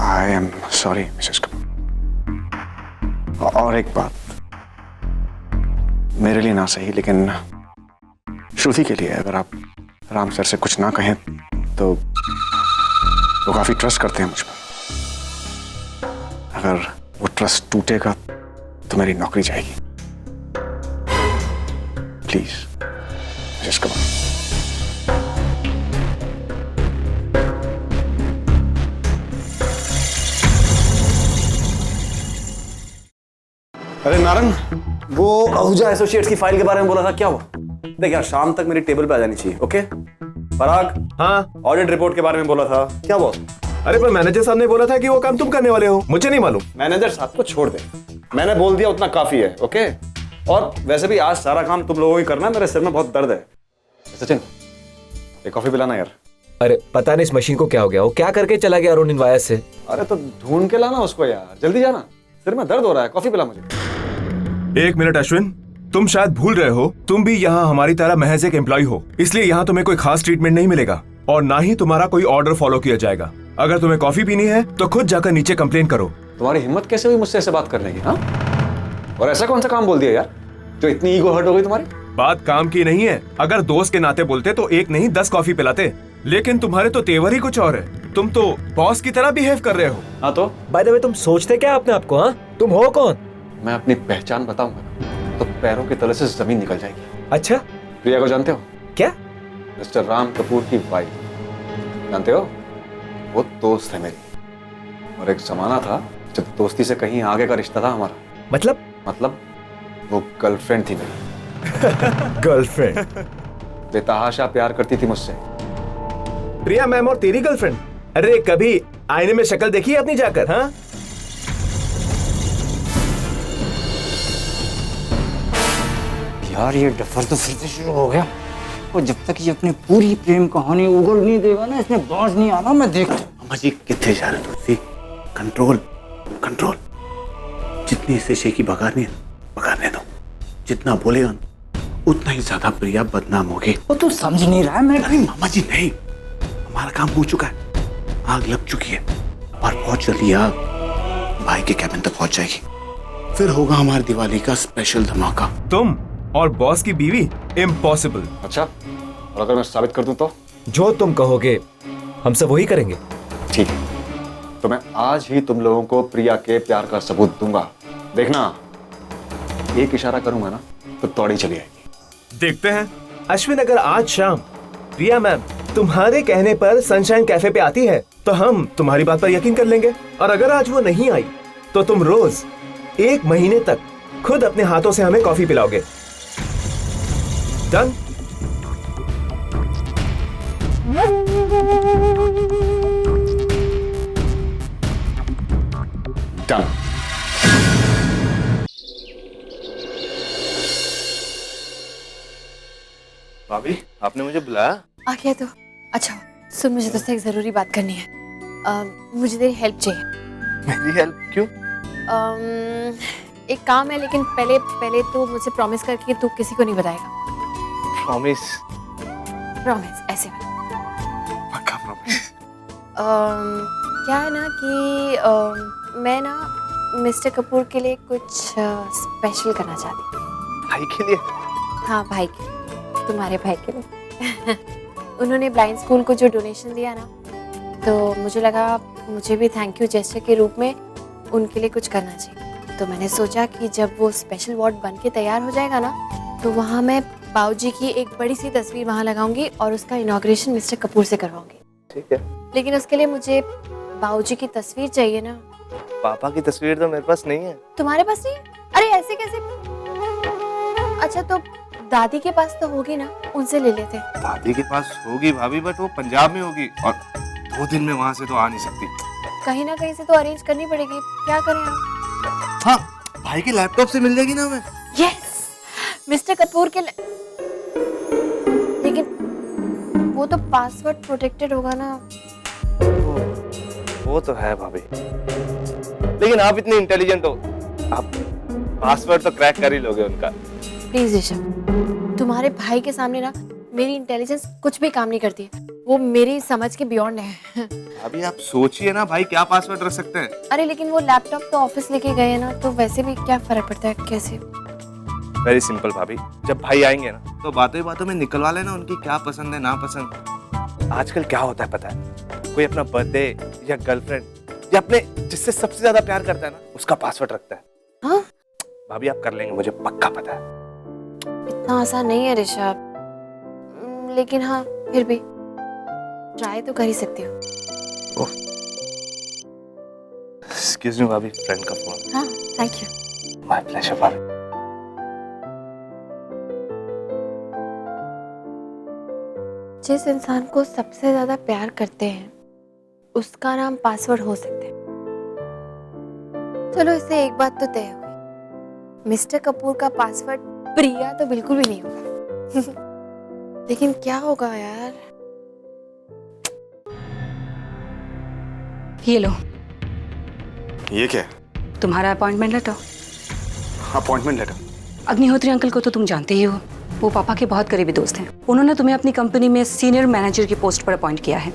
आई एम सॉरी मिसेस कपूर। और एक बात, मेरे लिए ना सही लेकिन श्रुति के लिए, अगर आप राम सर से कुछ ना कहें तो वो काफी ट्रस्ट करते हैं मुझ पर। अगर वो ट्रस्ट टूटेगा तो मेरी नौकरी जाएगी। Please Mrs Kapoor. अरे नारंग, वो आहूजा एसोसिएट्स की फाइल के बारे में बोला था, क्या हुआ? देख यार, शाम तक मेरी टेबल पे आ जानी चाहिए, ओके? पराग, हाँ, ऑडिट रिपोर्ट के बारे में बोला था, क्या हुआ? अरे पर मैनेजर साहब ने बोला था कि वो काम तुम करने वाले हो, मुझे नहीं मालूम। मैनेजर साहब को छोड़ दे, मैंने बोल दिया उतना काफी है, ओके? और वैसे भी आज सारा काम तुम लोगों को ही करना है, मेरे सिर में बहुत दर्द है। सचिन, एक कॉफी पिलाना यार। अरे पता नहीं इस मशीन को क्या हो गया, वो क्या करके चला गया अरुण इनवायस से। अरे तो ढूंढ के लाना उसको यार, जल्दी जाना, सिर में दर्द हो रहा है, कॉफी पिला मुझे। एक मिनट अश्विन, तुम शायद भूल रहे हो, तुम भी यहाँ हमारी तरह महज एक एम्प्लॉय हो, इसलिए यहाँ तुम्हें कोई खास ट्रीटमेंट नहीं मिलेगा और ना ही तुम्हारा कोई ऑर्डर फॉलो किया जाएगा। अगर तुम्हें कॉफी पीनी है तो खुद जाकर नीचे कंप्लेन करो। तुम्हारी हिम्मत कैसे हुई मुझसे ऐसे बात करने की? हाँ, और ऐसा कौन सा काम बोल दिया यार जो इतनी ईगो हर्ट हो गई तुम्हारी? बात काम की नहीं है, अगर दोस्त के नाते बोलते तो एक नहीं 10 कॉफी पिलाते, लेकिन तुम्हारे तो तेवर ही कुछ और है। तुम तो बॉस की तरह बिहेव कर रहे हो। हाँ तो बाय द वे तुम सोचते क्या अपने आप को? हाँ, तुम हो कौन? मैं अपनी पहचान बताऊंगा तो पैरों के तले से जमीन निकल जाएगी। अच्छा, प्रिया को जानते हो? क्या? मिस्टर राम कपूर की वाइफ, जानते हो? वो दोस्त है मेरी, और एक जमाना था जब दोस्ती से कहीं आगे का रिश्ता था हमारा। मतलब वो गर्लफ्रेंड थी मेरी। गर्लफ्रेंड? बेतहाशा प्यार करती थी मुझसे। प्रिया मैम और तेरी गर्लफ्रेंड? अरे कभी आईने में शक्ल देखी है अपनी जाकर? हाँ, यार ये डफर तो फिर से शुरू हो गया, और जब तक ये अपनी पूरी प्रेम कहानी उगल नहीं देगा ना, इसमें बाज नहीं आना। मैं देखता हूँ। अम्मा जी कितने जा रहे तुलसी? Control control. जितनी इसे शेखी भगानी है भगाने दो, जितना बोलेगा उतना ही ज्यादा प्रिया बदनाम होगी। वो तू समझ नहीं रहा है। मैं अरे मामा जी नहीं, हमारा काम हो चुका है, आग लग चुकी है और बहुत जल्दी आग भाई के कैबिन तक पहुंच जाएगी। फिर होगा हमारी दिवाली का स्पेशल धमाका। तुम और बॉस की बीवी? इम्पॉसिबल। अच्छा, और अगर मैं साबित कर दूं तो? जो तुम कहोगे हम सब वही करेंगे। ठीक है, तो मैं आज ही तुम लोगों को प्रिया के प्यार का सबूत दूंगा। देखना, एक इशारा करूंगा ना तो तौड़ी चली आएगी। देखते हैं। अश्विन, अगर आज शाम प्रिया मैम तुम्हारे कहने पर सनशाइन कैफे पे आती है तो हम तुम्हारी बात पर यकीन कर लेंगे, और अगर आज वो नहीं आई तो तुम रोज 1 महीने तक खुद अपने हाथों से हमें कॉफी पिलाओगे। डन? डन। भाभी, आपने मुझे बुलाया? आ गया तो अच्छा। सुन, मुझे तुझसे एक ज़रूरी बात करनी है। मुझे तेरी हेल्प चाहिए। मेरी हेल्प? क्यों? एक काम है, लेकिन पहले तो मुझे प्रॉमिस कर कि तू किसी को नहीं बताएगा। प्रॉमिस? प्रॉमिस ऐसे में। पक्का प्रॉमिस? क्या है ना कि मैं ना मिस्टर कपूर के लिए कुछ स्पेशल करना चाहती हूँ। भाई के लिए? हाँ, भाई के लिए, तुम्हारे भाई के लिए। उन्होंने ब्लाइंड स्कूल को जो डोनेशन दिया ना, तो मुझे लगा मुझे भी थैंक यू जेस्चर के रूप में उनके लिए कुछ करना चाहिए। तो मैंने सोचा कि जब वो स्पेशल वार्ड बन के तैयार हो जाएगा ना, तो वहाँ मैं बाबूजी की एक बड़ी सी तस्वीर वहाँ लगाऊंगी और उसका इनॉग्रेशन मिस्टर कपूर से करवाऊंगी। ठीक है, लेकिन उसके लिए मुझे बाबूजी की तस्वीर चाहिए ना। पापा की तस्वीर तो मेरे पास नहीं है। तुम्हारे पास नहीं? अरे ऐसे कैसे? अच्छा, तो दादी के पास तो होगी ना, उनसे ले लेते। दादी के पास होगी भाभी, बट वो पंजाब में होगी और 2 दिन में वहां से तो आ नहीं सकती। कहीं ना कहीं से तो अरेंज करनी पड़ेगी। क्या करें आप? हाँ, भाई के लैपटॉप से मिल जाएगी ना हमें। यस, मिस्टर कपूर के लेकिन वो तो पासवर्ड प्रोटेक्टेड होगा ना। वो तो है भाभी, लेकिन आप इतने इंटेलिजेंट हो, आप पासवर्ड तो क्रैक कर ही लोगे उनका। प्लीज ऋषभ, तुम्हारे भाई के सामने ना मेरी इंटेलिजेंस कुछ भी काम नहीं करती है। वो मेरी समझ के बियॉन्ड है। अभी आप सोचिए ना, भाई क्या पासवर्ड रख सकते हैं? अरे लेकिन वो लैपटॉप तो ऑफिस लेके गए हैं ना, तो वैसे भी क्या फर्क पड़ता है? कैसे? वेरी सिंपल भाभी, जब भाई आएंगे ना तो बातों बातों में निकलवा लेना उनकी क्या पसंद है ना पसंद। आजकल क्या होता है पता है, कोई अपना बर्थडे या गर्लफ्रेंड या अपने जिससे सबसे ज्यादा प्यार करता है ना, उसका पासवर्ड रखता है। हाँ? भाभी आप कर लेंगे, मुझे पक्का पता है। इतना आसान नहीं है ऋषभ, लेकिन हाँ फिर भी ट्राई तो कर ही सकती हूँ। एक्सक्यूज मी भाभी, फ्रेंड का फोन। हाँ, थैंक यू। माय प्लेजर भाभी। जिस इंसान को सबसे ज्यादा प्यार करते हैं उसका नाम पासवर्ड हो सकता है। चलो, इससे एक बात तो तय हो गई, मिस्टर कपूर का पासवर्ड प्रिया तो बिल्कुल भी नहीं होगा। लेकिन क्या होगा यार, ये लो, ये क्या है? तुम्हारा appointment letter. Appointment letter? Agnihotri uncle को तो तुम जानते ही हो, वो पापा के बहुत करीबी दोस्त हैं। उन्होंने तुम्हें अपनी कंपनी में सीनियर मैनेजर की पोस्ट पर अपॉइंट किया है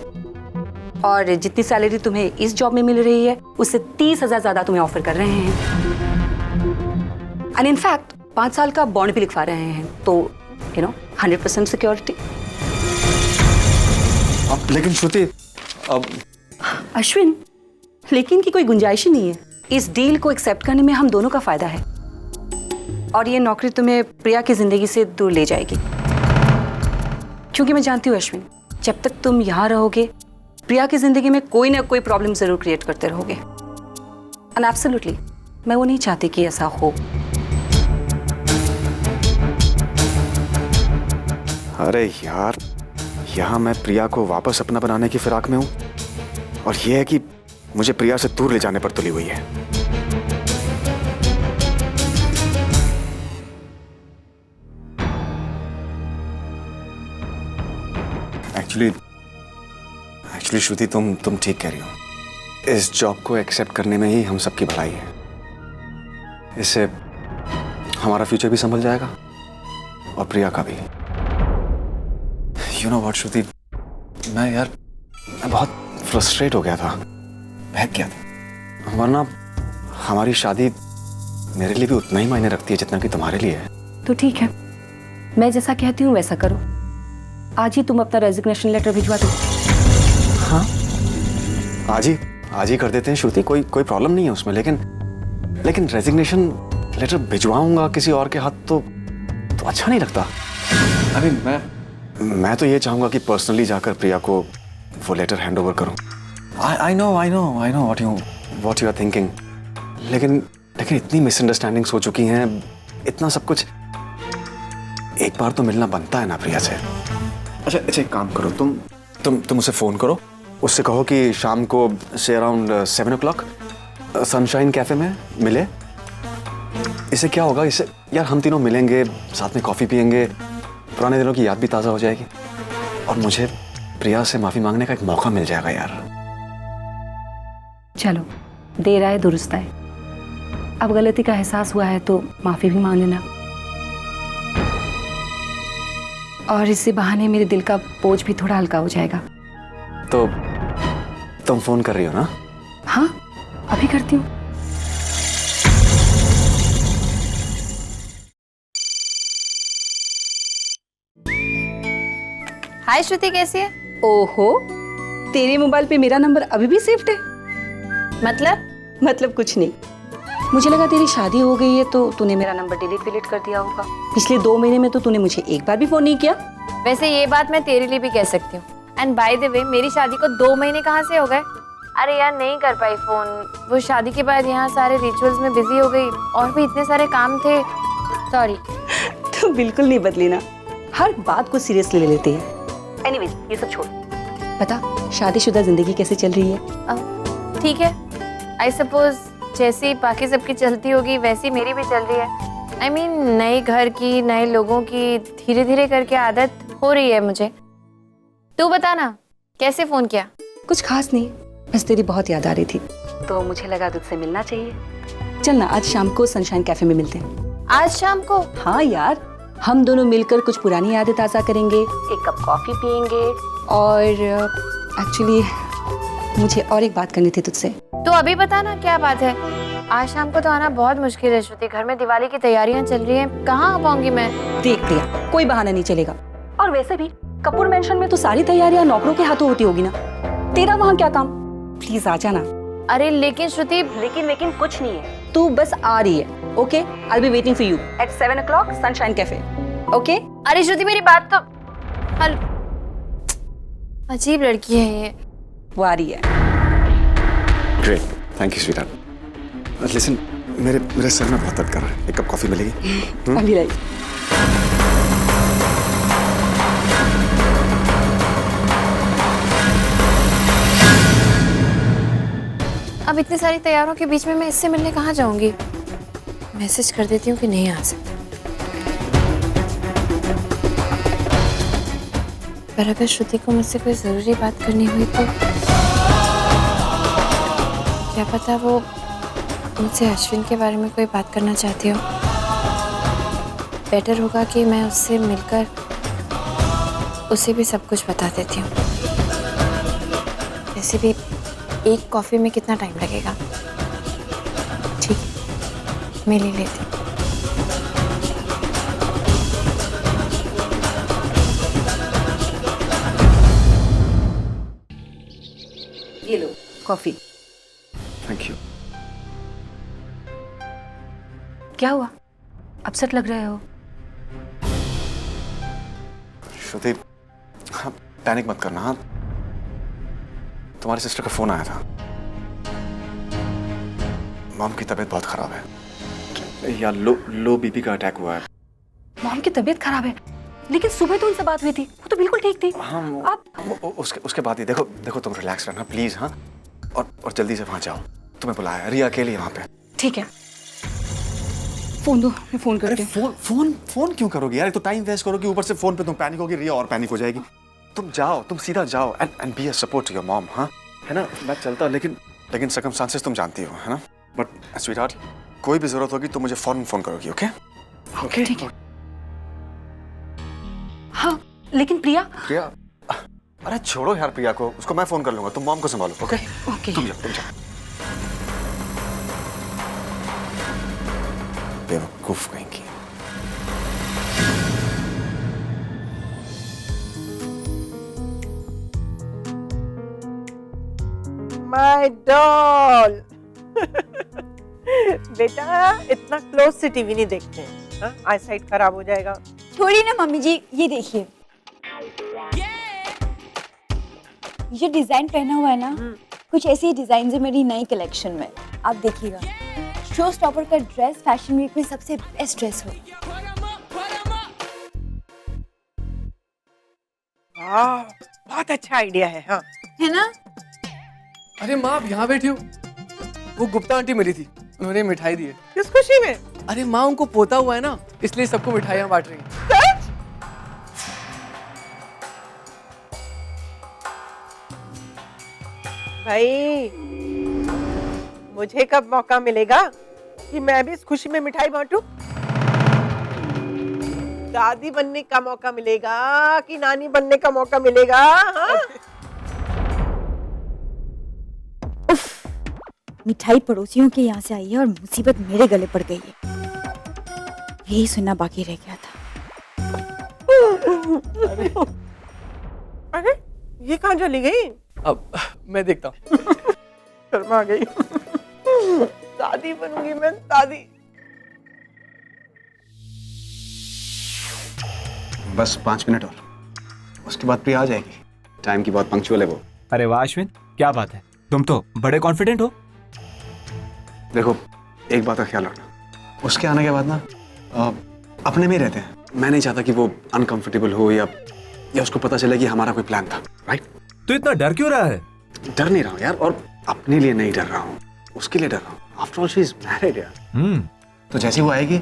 और जितनी सैलरी तुम्हें इस जॉब में मिल रही है उससे 30,000 ज्यादा तुम्हें ऑफर कर रहे हैं। एंड इनफैक्ट 5 साल का बॉन्ड भी लिखवा रहे हैं, तो 100% सिक्योरिटी। लेकिन श्रुति, अब अश्विन, लेकिन की कोई गुंजाइश ही नहीं है। इस डील को एक्सेप्ट करने में हम दोनों का फायदा है और ये नौकरी तुम्हें प्रिया की जिंदगी से दूर ले जाएगी। क्योंकि मैं जानती हूँ अश्विन, जब तक तुम यहाँ रहोगे प्रिया की जिंदगी में कोई ना कोई प्रॉब्लम जरूर क्रिएट करते रहोगे। एंड एब्सोल्युटली मैं वो नहीं चाहती कि ऐसा हो। अरे यार, यहाँ मैं प्रिया को वापस अपना बनाने की फिराक में हूँ और ये है कि मुझे प्रिया से दूर ले जाने पर तुली हुई है। एक्चुअली श्रुति, तुम ठीक कह रही हो। इस जॉब को एक्सेप्ट करने में ही हम सबकी भलाई है। इससे हमारा फ्यूचर भी संभल जाएगा और प्रिया का भी। यू नो व्हाट श्रुति, मैं बहुत फ्रस्ट्रेट हो गया था, बहक गया था। वरना हमारी शादी मेरे लिए भी उतना ही मायने रखती है जितना कि तुम्हारे लिए है। तो ठीक है, मैं जैसा कहती हूँ वैसा करो। आज ही तुम अपना रेजिग्नेशन लेटर भिजवा दो। हाँ, आज ही कर देते हैं श्रुति, कोई प्रॉब्लम नहीं है उसमें। लेकिन रेजिग्नेशन लेटर भिजवाऊंगा किसी और के हाथ तो अच्छा नहीं लगता। अरे मैं तो ये चाहूंगा कि पर्सनली जाकर प्रिया को वो लेटर हैंड ओवर करूं। I know what you are thinking, लेकिन इतनी मिसअंडरस्टैंडिंग्स हो चुकी हैं, इतना सब कुछ। एक बार तो मिलना बनता है ना प्रिया से। अच्छा, एक काम करो, तुम उसे फोन करो, उससे कहो कि शाम को से अराउंड 7 o'clock सनशाइन कैफे में मिले। इससे क्या होगा, इससे यार हम तीनों मिलेंगे, साथ में कॉफी पियेंगे, पुराने दिनों की याद भी ताज़ा हो जाएगी और मुझे प्रिया से माफी मांगने का एक मौका मिल जाएगा यार। चलो, देर आए दुरुस्त आए। अब गलती का एहसास हुआ है तो माफी भी मांग लेना और इसी बहाने मेरे दिल का बोझ भी थोड़ा हल्का हो जाएगा। तो तुम फोन कर रही हो ना? हाँ, अभी करती हूँ। हाय श्रुति, कैसी है? ओहो, तेरे मोबाइल पे मेरा नंबर अभी भी सेव्ड है? मतलब कुछ नहीं, मुझे लगा तेरी शादी हो गई है तो तूने मेरा नंबर डिलीट कर दिया होगा। पिछले 2 महीने में तो तूने मुझे एक बार भी फोन नहीं किया। वैसे ये बात मैं तेरे लिए भी कह सकती हूँ। एंड बाय द वे, मेरी शादी को 2 महीने कहाँ से हो गए? अरे यार, नहीं कर पाई फोन। वो शादी के बाद यहाँ सारे रिचुअल्स में बिजी हो गई और भी इतने सारे काम थे। सॉरी। तो बिल्कुल नहीं बदली ना, हर बात को सीरियसली ले लेती है। एनीवेज, ये सब छोड़, बता शादीशुदा जिंदगी कैसे चल रही है? ठीक है, आई सपोज जैसी बाकी सबकी चलती होगी वैसी मेरी भी चल रही है। आई मीन नए घर की, नए लोगों की धीरे धीरे करके आदत हो रही है मुझे। तू बता ना, कैसे फोन किया? कुछ खास नहीं, बस तेरी बहुत याद आ रही थी तो मुझे लगा तुझसे मिलना चाहिए। चल ना, आज शाम को सनशाइन कैफे में मिलते हैं। आज शाम को? हाँ यार, हम दोनों मिलकर कुछ पुरानी यादें ताज़ा करेंगे, एक कप कॉफी पियेंगे और एक्चुअली मुझे और एक बात करनी थी तुझसे। तो अभी बता ना, क्या बात है? आज शाम को तो आना बहुत मुश्किल है श्रुति, घर में दिवाली की तैयारियां चल रही हैं, कहाँ आ पाऊंगी मैं? देख प्रिया, कोई बहाना नहीं चलेगा। और वैसे भी कपूर मेंशन में तो सारी तैयारियां नौकरों के हाथों होती होगी ना, तेरा वहाँ क्या काम? प्लीज आ जाना। अरे लेकिन श्रुति, लेकिन कुछ नहीं है, तू बस आ रही है। Okay, I will be waiting for you at 7 o'clock Sunshine Cafe. Okay? अरे श्रुति, मेरी बात तो हल। अजीब लड़की है ये। वो आ रही है। Great, thank you sweetheart. Listen, मेरे सर में बहुत दर्द कर रहा है, एक कप कॉफी मिलेगी? अभी लाई। अब इतनी सारी तैयारों के बीच में मैं इससे मिलने कहाँ जाऊंगी? मैसेज कर देती हूँ कि नहीं आ सकता। पर अगर श्रुति को मुझसे कोई जरूरी बात करनी हुई तो क्या पता वो मुझसे अश्विन के बारे में कोई बात करना चाहती हो। बेटर होगा कि मैं उससे मिलकर उसे भी सब कुछ बता देती हूँ। वैसे भी एक कॉफ़ी में कितना टाइम लगेगा। ठीक है, मैं ले लेती हूँ। ये लो कॉफी। Thank you. क्या हुआ, अपसेट लग रहे हो? श्रुति, हाँ, पैनिक मत करना। हाँ, तुम्हारी सिस्टर का फोन आया था। मॉम की तबीयत बहुत खराब है या लो बीपी का अटैक हुआ है। मॉम की तबीयत खराब है, लेकिन सुबह तो उनसे बात हुई थी, वो तो बिल्कुल ठीक थी। हाँ, आप उसके बाद ही देखो तुम रिलैक्स रहना प्लीज। हाँ, और जल्दी से वहां जाओ, तुम्हें बुलाया। रिया अकेली है वहां पे। ठीक है, फोन दो, मैं फोन करती हूँ। फोन क्यों करोगी यार? तो टाइम वेस्ट करोगी, ऊपर से फोन पे तुम पैनिक होगी, रिया और पैनिक हो जाएगी। तुम जाओ, तुम सीधा जाओ and be a support to your mom. हाँ, है ना? मैं चलता, लेकिन सर्कमस्टांसेस तुम जानती हो, है ना? बट स्वीटहार्ट, कोई भी जरूरत होगी तो मुझे फौरन फोन करोगी। ओके ओके ठीक है। हाँ, लेकिन प्रिया। अरे छोड़ो यार प्रिया को, उसको मैं फोन कर लूंगा। तुम मॉम को संभालो। Okay okay. तुम जाओ। बेवकूफ कहीं की। My doll. बेटा इतना क्लोज से टीवी नहीं देखते हैं, हाँ? आई साइट खराब हो जाएगा। थोड़ी ना मम्मी जी, ये देखिए, ये डिजाइन पहना हुआ है ना, कुछ ऐसी ही डिजाइन है मेरी नई कलेक्शन में। आप देखिएगा, शो स्टॉपर का ड्रेस फैशन वीक में सबसे बेस्ट ड्रेस हो। बहुत अच्छा आइडिया है। हाँ, है ना? अरे माँ, आप यहाँ बैठी हो? वो गुप्ता आंटी मिली थी, उन्होंने मिठाई दी है। किस खुशी में? अरे माँ, उनको पोता हुआ है ना, इसलिए सबको मिठाइयाँ बांट रही हैं। भाई, मुझे कब मौका मिलेगा कि मैं भी इस खुशी में मिठाई बांटूं? दादी बनने का मौका मिलेगा कि नानी बनने का मौका मिलेगा? हाँ? मिठाई पड़ोसियों के यहाँ से आई है और मुसीबत मेरे गले पड़ गई है। यही सुनना बाकी रह गया था। अरे ये कहाँ चली गई? अब मैं देखता हूँ। शर्मा गई। दादी बनूंगी मैं, दादी। बस 5 मिनट और, उसके बाद प्रिया आ जाएगी। टाइम की बहुत पंक्चुअल है वो। अरे वाह अश्विन, क्या बात है, तुम तो बड़े कॉन्फिडेंट हो। देखो, एक बात का ख्याल रखना, उसके आने के बाद ना अपने में ही रहते हैं। मैं नहीं चाहता कि वो अनकंफर्टेबल हो या उसको पता चले कि हमारा कोई प्लान था। राइट? तो इतना डर क्यों रहा है? डर नहीं रहा हूँ यार, और अपने लिए नहीं डर रहा हूँ, उसके लिए डर रहा हूँ। After all she is married यार। तो जैसे वो आएगी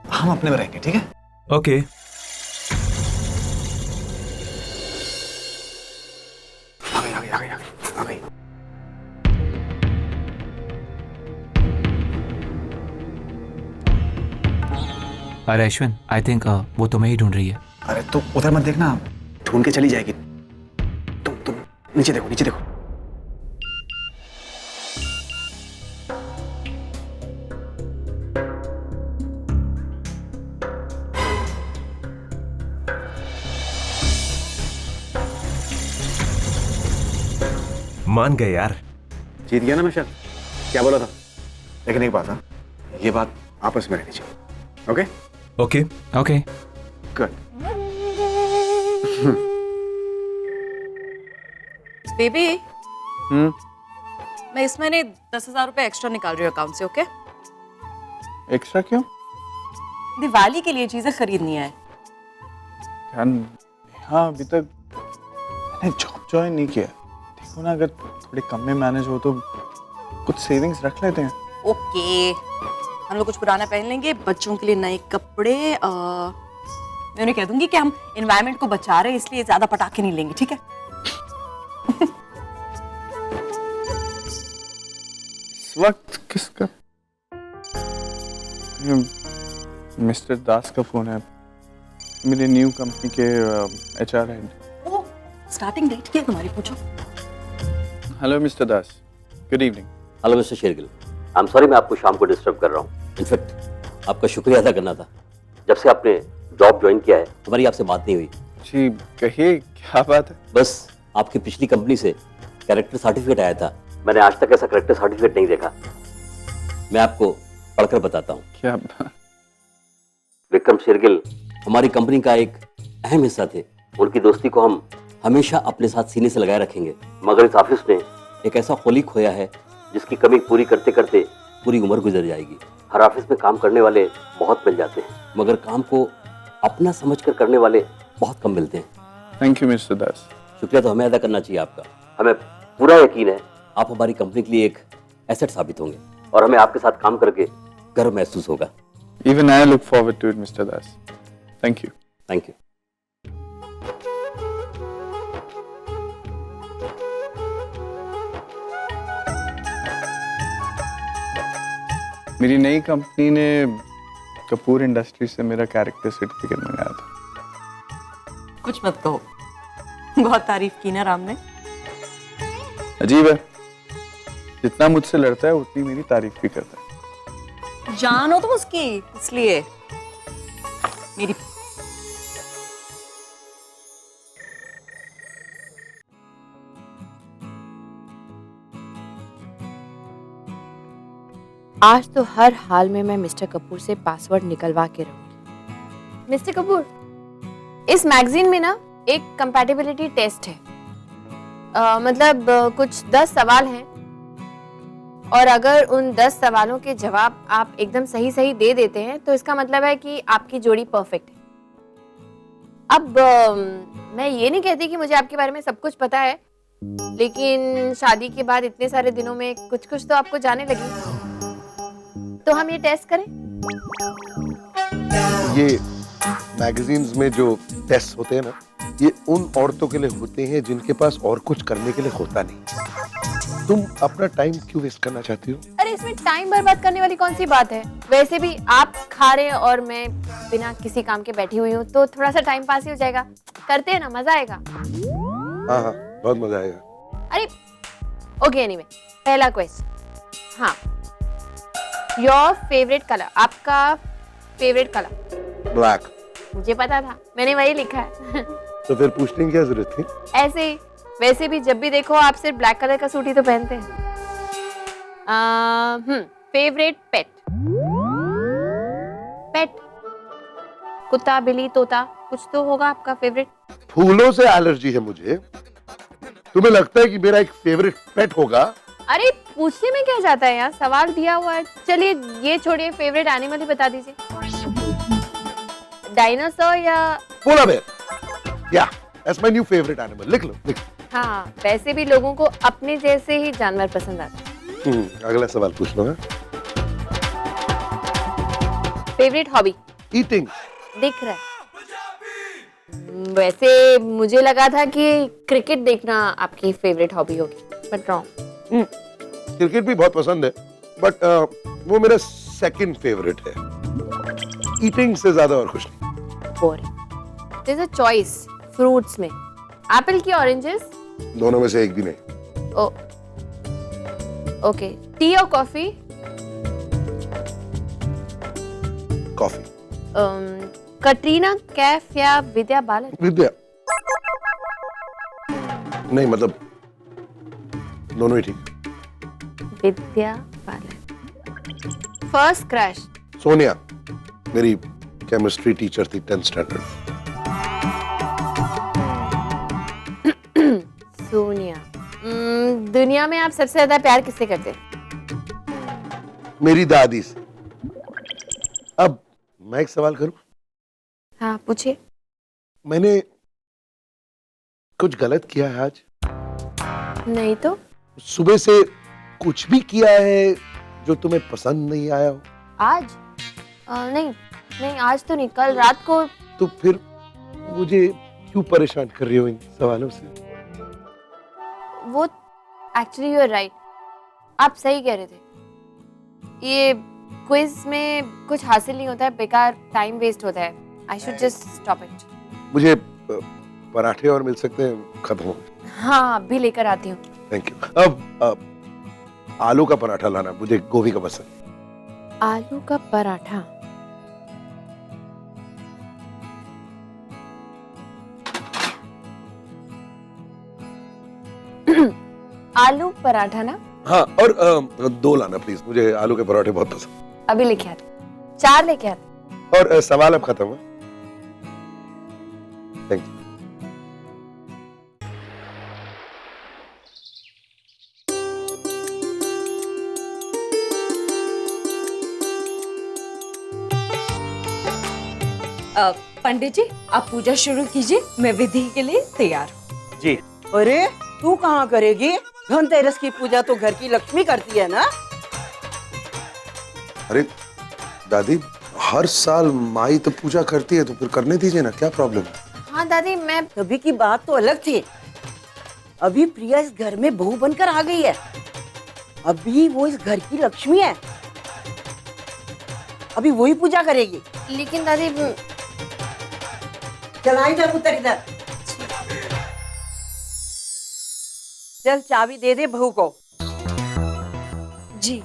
हम अपने में रहेंगे। ठीक है? ओके। आ गई। अरे अश्विन, आई थिंक वो तुम्हें ही ढूंढ रही है। अरे तो उधर मत देखना, ढूंढ के चली जाएगी। तुम नीचे देखो, नीचे देखो। मान गए यार। जीत गया ना मैं शायद। क्या बोला था? लेकिन एक बात है, ये बात आपस में रहनी चाहिए। Okay okay okay good. Baby, मैं इस महीने 10,000 रुपए एक्स्ट्रा निकाल रही हूँ अकाउंट से। ओके? एक्स्ट्रा क्यों? दिवाली के लिए चीजें खरीदनी है। हाँ, अभी तक मैंने जॉब ज्वाइन नहीं किया। देखो ना, अगर थोड़ी कम में मैनेज हो तो कुछ सेविंग्स रख लेते हैं। ओके, हम लोग कुछ पुराना पहन लेंगे, बच्चों के लिए नए कपड़े। मैं उन्हें कह दूंगी कि हम एनवायरनमेंट को बचा रहे हैं, इसलिए ज्यादा पटाखे नहीं लेंगे। ठीक है? इस वक्त किसका? मिस्टर दास का फोन है, मेरे न्यू कंपनी के HR हेड। ओ, स्टार्टिंग डेट क्या है तुम्हारी, पूछो। Hello mister Das, good evening. Hello mister Shergill, I am sorry मैं आपको शाम को डिस्टर्ब कर रहा हूँ। इनफैक्ट आपका शुक्रिया अदा करना था। जब से आपने जॉब ज्वाइन किया है हमारी आपसे बात नहीं हुई। जी कहिए, क्या बात है? बस आपकी पिछली कंपनी से कैरेक्टर सर्टिफिकेट आया था, मैंने आज तक ऐसा कैरेक्टर सर्टिफिकेट नहीं देखा। मैं आपको पढ़कर बताता हूँ। क्या? विक्रम शेरगिल हमारी कंपनी का एक अहम हिस्सा थे। उनकी दोस्ती को हम हमेशा अपने साथ सीने से लगाए रखेंगे, मगर इस ऑफिस में एक ऐसा कोलीग खोया है जिसकी कमी पूरी करते करते पूरी उम्र गुजर जाएगी। हर ऑफिस में काम करने वाले बहुत मिल जाते हैं, मगर काम को अपना समझकर करने वाले बहुत कम मिलते हैं। थैंक यू मिस्टर दास। शुक्रिया तो हमें अदा करना चाहिए आपका। हमें पूरा यकीन है आप हमारी कंपनी के लिए एक एसेट साबित होंगे और हमें आपके साथ काम करके गर्व महसूस होगा। Even I look forward to it, Mr. Das. Thank you. Thank you. मेरी नई कंपनी ने कपूर इंडस्ट्री से मेरा कैरेक्टर सर्टिफिकेट मंगाया था। कुछ मत कहो, बहुत तारीफ की ना राम ने। अजीब है, जितना मुझसे लड़ता है उतनी मेरी तारीफ भी करता है। जानो तो उसकी, इसलिए मेरी आज तो हर हाल में मैं मिस्टर कपूर से पासवर्ड निकलवा के रहूंगी। मिस्टर कपूर, इस मैगजीन में ना एक कंपैटिबिलिटी टेस्ट है। मतलब कुछ 10 सवाल हैं और अगर उन 10 सवालों के जवाब आप एकदम सही सही दे देते हैं तो इसका मतलब है कि आपकी जोड़ी परफेक्ट है। अब मैं ये नहीं कहती कि मुझे आपके बारे में सब कुछ पता है, लेकिन शादी के बाद इतने सारे दिनों में कुछ कुछ तो आपको जाने लगी। तो हम ये टेस्ट करें? ये मैगजीन्स में जो टेस्ट होते हैं ना, ये उन औरतों के लिए होते हैं जिनके पास और कुछ करने के लिए होता नहीं। तुम अपना टाइम क्यों वेस्ट करना चाहती हो? अरे इसमें टाइम बर्बाद करने वाली कौन सी बात है? वैसे भी आप खा रहे हैं और मैं बिना किसी काम के बैठी हुई हूँ, तो थोड़ा सा टाइम पास ही हो जाएगा। करते हैं ना, मजा आएगा। हाँ हाँ, बहुत मजा आएगा। अरे ओके, एनीवे, पहला क्वेश्चन। हाँ, योर फेवरेट कलर, आपका फेवरेट कलर? ब्लैक। मुझे पता था, मैंने वही लिखा है। तो फिर पूछने की क्या जरूरत थी? ऐसे ही, वैसे भी जब भी देखो आप सिर्फ ब्लैक कलर का सूट ही तो पहनते हैं। Favourite pet? पेट कुत्ता, बिल्ली, तोता, कुछ तो होगा आपका फेवरेट। फूलों से एलर्जी है मुझे। तुम्हें लगता है कि मेरा एक फेवरेट पेट होगा? अरे पूछने में क्या जाता है यार, सवाल दिया हुआ है। चलिए ये छोड़िए, फेवरेट एनिमल ही बता दीजिए। डायनासोर या पोलर बेयर? या, that's my new favourite animal. लिख लो, लिख लो। हाँ, वैसे भी लोगों को अपने जैसे ही जानवर पसंद आते हैं। अगला सवाल पूछ लो। Favourite hobby? ईटिंग। दिख रहा है। वैसे मुझे लगा था कि क्रिकेट देखना आपकी फेवरेट हॉबी होगी, बट रॉन्ग। क्रिकेट भी बहुत पसंद है, बट वो मेरा सेकंड फेवरेट है। ईटिंग से ज्यादा और कुछ नहीं। Boring. There is a choice fruits में, एप्पल की ऑरेंजेस? दोनों में से एक भी नहीं। ओ ओके, टी और कॉफी? कॉफी। कटरीना कैफ या विद्या बालन? विद्या। नहीं, मतलब दोनों ही ठीक। विद्या बालन। First crush? सोनिया, मेरी केमिस्ट्री टीचर थी 10th स्टैंडर्ड। सोनिया। दुनिया में आप सबसे ज्यादा प्यार किससे करते हैं? मेरी दादी से। अब मैं एक सवाल करूं? हाँ पूछिए। मैंने कुछ गलत किया है आज? नहीं तो। सुबह से कुछ भी किया है जो तुम्हें पसंद नहीं आया हो? आज? नहीं आज तो नहीं, कल रात को। तो फिर मुझे क्यों परेशान कर रही हो इन सवालों से? वो एक्चुअली यू आर राइट, आप सही कह रहे थे। ये क्विज में कुछ हासिल नहीं होता है, बेकार टाइम वेस्ट होता है। I should just stop it. मुझे पराठे और मिल सकते हैं, खत्म हो गए। हाँ अभी लेकर आती हूँ। Thank you. अब आलू का पराठा लाना, मुझे गोभी का पसंद। आलू का पराठा? आलू पराठा ना? हाँ, और 2 लाना प्लीज, मुझे आलू के पराठे बहुत पसंद। अभी लेके आती। 4 लेके आती। और सवाल अब खत्म है। Thank you. पंडित जी आप पूजा शुरू कीजिए, मैं विधि के लिए तैयार हूँ। जी। अरे तू कहाँ करेगी? धनतेरस की पूजा तो घर की लक्ष्मी करती है ना। अरे दादी, हर साल माई तो पूजा करती है, तो फिर करने दीजिए ना, क्या प्रॉब्लम है? हाँ दादी, मैं तभी की बात तो अलग थी। अभी प्रिया इस घर में बहू बनकर आ गई है। अभी वो इस घर की लक्ष्मी है। अभी वही पूजा करेगी। लेकिन दादी चलाई जा पुत्र इधर। चल चाबी दे दे बहू को। जी।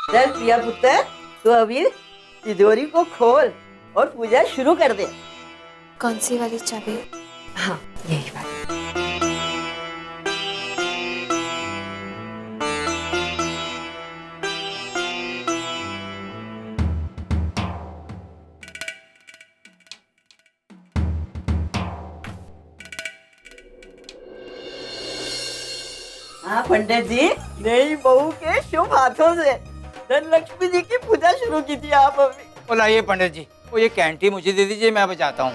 चल प्रिया पुत्र, तो अभी तिजोरी को खोल और पूजा शुरू कर दे। कौन सी वाली चाबी? हाँ यही बात। हाँ पंडित जी, नई बहू के शुभ हाथों से धन लक्ष्मी जी की पूजा शुरू की थी आप अभी। ओ लाइए पंडित जी, वो ये कैंटी मुझे दे दीजिए, मैं बजाता हूँ।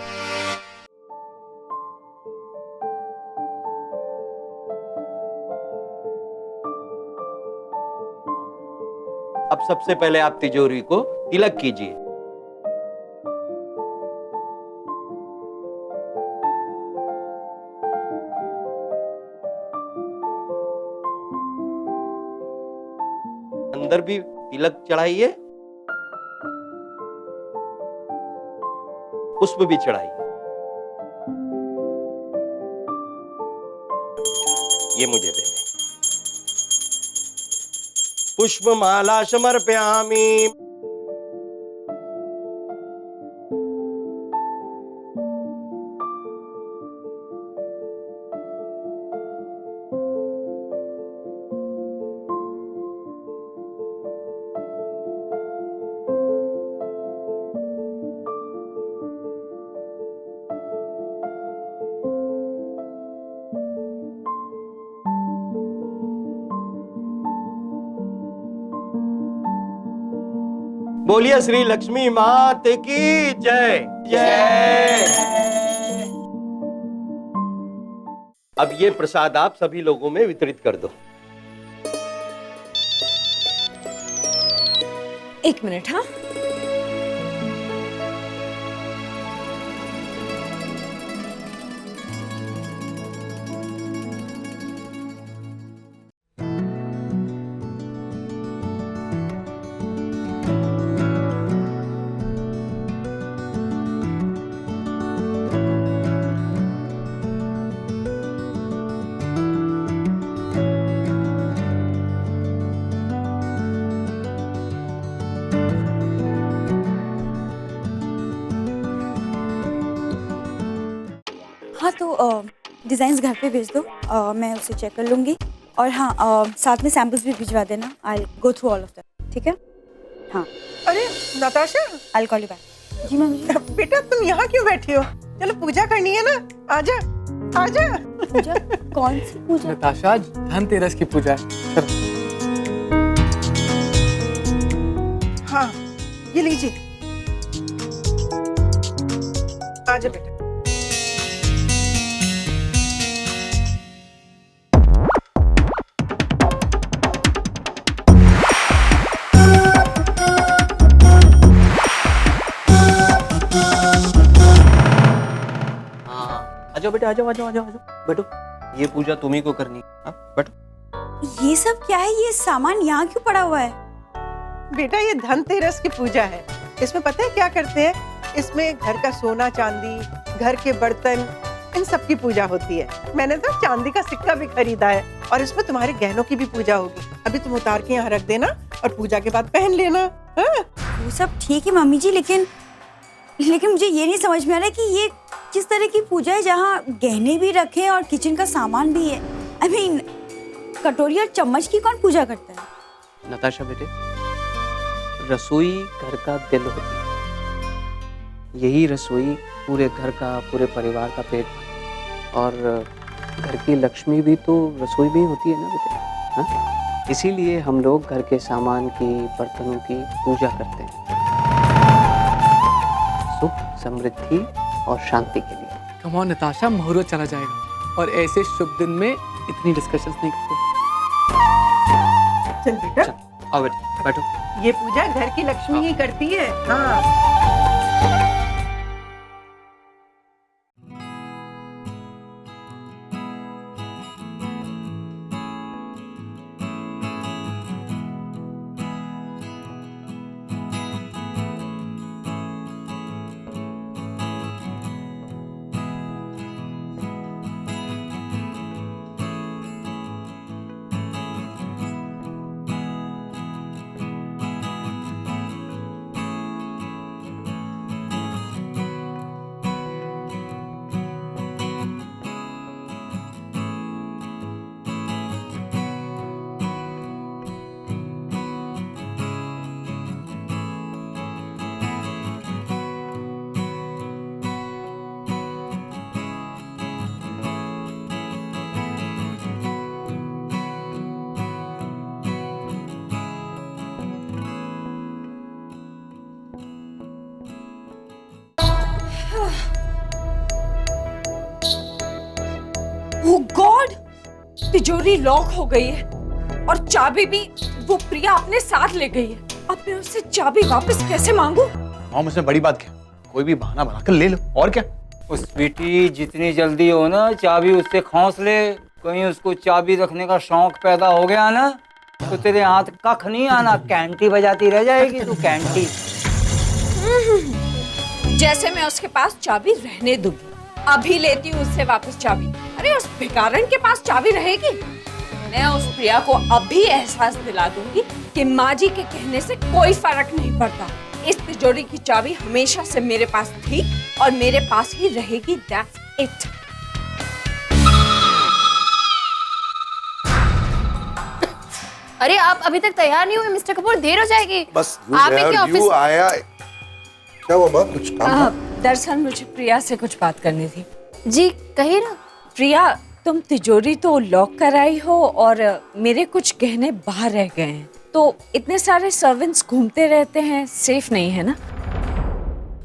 अब सबसे पहले आप तिजोरी को तिलक कीजिए। अंदर भी तिलक चढ़ाइए, पुष्प भी चढ़ाइए। ये मुझे दे दे। पुष्पमाला समर्पयामि। बोलिए श्री लक्ष्मी मात की जय जय। अब ये प्रसाद आप सभी लोगों में वितरित कर दो। 1 मिनट। हाँ हाँ तो डिज़ाइंस घर पे भेज दो, मैं उसे चेक कर लूँगी। और हाँ साथ में सैम्पल्स भी भिजवा देना। I go through all of that, ठीक है? हाँ। अरे Natasha, I call you back. जी मैम। बेटा तुम यहाँ क्यों बैठी हो? चलो पूजा करनी है ना, आजा आजा। पूजा? कौन सी पूजा? नताशा, आज धनतेरस की पूजा है। हाँ ये लीजिए, आजा बेटा। आ जाओ बेटे, आ जाओ आ जाओ आ जाओ आ जाओ, बैठो। ये पूजा तुम्ही को करनी है, हाँ, बैठो। ये सब क्या है? ये सामान यहाँ क्यों पड़ा हुआ है? बेटा ये धनतेरस की पूजा है। इसमें पता है क्या करते हैं? इसमें घर का सोना चांदी, घर के बर्तन, इन सब की पूजा होती है। मैंने तो चांदी का सिक्का भी खरीदा है और इसमें तुम्हारे गहनों की भी पूजा होगी। अभी तुम उतार के यहाँ रख देना और पूजा के बाद पहन लेना। हाँ? वो सब ठीक है मम्मी जी, लेकिन मुझे ये नहीं समझ में आ रहा कि ये किस तरह की पूजा है जहाँ गहने भी रखे और किचन का सामान भी है। I mean, कटोरी और चम्मच की कौन पूजा करता है? नताशा बेटे, रसोई घर का दिल होती है। यही रसोई पूरे घर का, पूरे परिवार का पेट, और घर की लक्ष्मी भी तो रसोई में ही होती है ना बेटे, हाँ? इसीलिए हम लोग घर के सामान की, बर्तनों की पूजा करते हैं, सुख, समृद्धि और शांति के लिए। कम ऑन नताशा, मुहूर्त चला जाएगा और ऐसे शुभ दिन में इतनी डिस्कशंस नहीं करते। चल बेटा, आओ बेटे, बैठो। ये पूजा घर की लक्ष्मी ही करती है। हाँ। Oh God! तिजोरी लॉक हो गई है और चाबी भी वो प्रिया अपने साथ ले गई है। अब मैं उससे चाबी वापस कैसे मांगू? मॉम, उसमें बड़ी बात क्या? कोई भी बहाना बनाकर ले लो, और क्या? उस बेटी जितनी जल्दी हो ना चाबी उससे खौंस ले। कहीं उसको चाबी रखने का शौक पैदा हो गया ना तो तेरे हाथ कख नहीं आना, कैंटी बजाती रह जाएगी तू, कैंटी। जैसे मैं उसके पास चाबी रहने दूंगी। अभी लेती हूँ उससे वापस चाबी। अरे उस भिखारन के पास चाबी रहेगी? मैं उस प्रिया को अभी एहसास दिला दूंगी कि माँ जी के कहने से कोई फर्क नहीं पड़ता। इस तिजोरी की चाबी हमेशा से मेरे पास थी और मेरे पास ही रहेगी। That's it. अरे आप अभी तक तैयार नहीं हुए मिस्टर कपूर, देर हो जाएगी। बस आप इनके ऑफिस आया। क्या हुआ माँ, कुछ काम? दरअसल मुझे प्रिया से कुछ बात करनी थी। जी कहिए ना। प्रिया, तुम तिजोरी तो लॉक कराई हो और मेरे कुछ गहने बाहर रह गए हैं, तो इतने सारे सर्वेंट्स घूमते रहते हैं, सेफ नहीं है ना?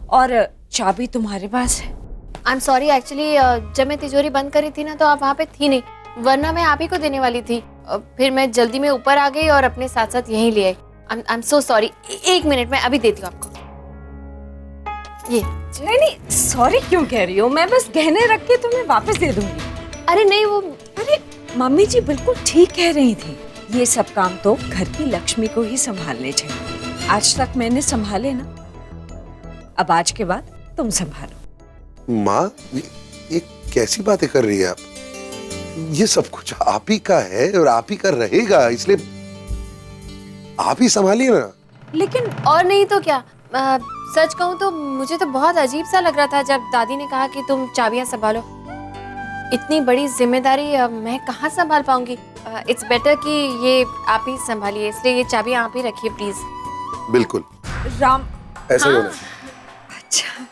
और चाबी तुम्हारे पास है। आई एम सॉरी, एक्चुअली जब मैं तिजोरी बंद करी थी ना तो आप वहाँ पे थी नहीं, वरना मैं आप ही को देने वाली थी। फिर मैं जल्दी में ऊपर आ गई और अपने साथ साथ यहीं ले आई। I am so sorry. एक मिनट में अभी देती हूँ आपको। ये नहीं, सॉरी क्यों कह रही हो? मैं बस गहने रख के तुम्हें वापस दे दूंगी। अरे नहीं, वो अरे मम्मी जी बिल्कुल ठीक कह रही थी। ये सब काम तो घर की लक्ष्मी को ही संभालने चाहिए। आज तक मैंने संभाले ना, अब आज के बाद तुम संभालो। माँ, ये कैसी बातें कर रही है आप? ये सब कुछ आप ही का है और आप ही का रहेगा, इसलिए आप ही संभालिए ना। लेकिन और नहीं तो क्या, सच कहूँ तो मुझे तो बहुत अजीब सा लग रहा था जब दादी ने कहा कि तुम चाबियां संभालो। इतनी बड़ी जिम्मेदारी मैं कहाँ संभाल पाऊंगी। इट्स बेटर कि ये आप ही संभालिए, इसलिए ये चाबी आप ही रखिए प्लीज। बिल्कुल राम, ऐसे ही होना। अच्छा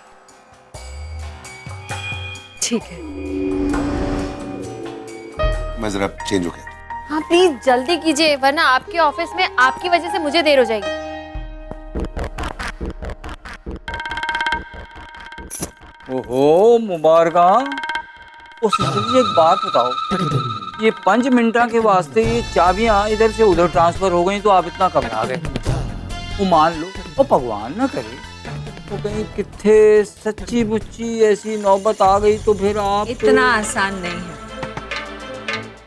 ठीक है, मैं जरा चेंज हो गया। हाँ प्लीज जल्दी कीजिए, वरना आपके ऑफिस में आपकी वजह से मुझे देर हो जाएगी। ओहो मुबारका। उस एक बात बताओ, ये 5 मिनटा के वास्ते ये चाबियां इधर से उधर ट्रांसफर हो गई तो आप इतना घबरा गए? वो मान लो, वो भगवान ना करे तो कहीं किथे सच्ची मुच्ची ऐसी नौबत आ गई तो फिर आप इतना आसान नहीं है।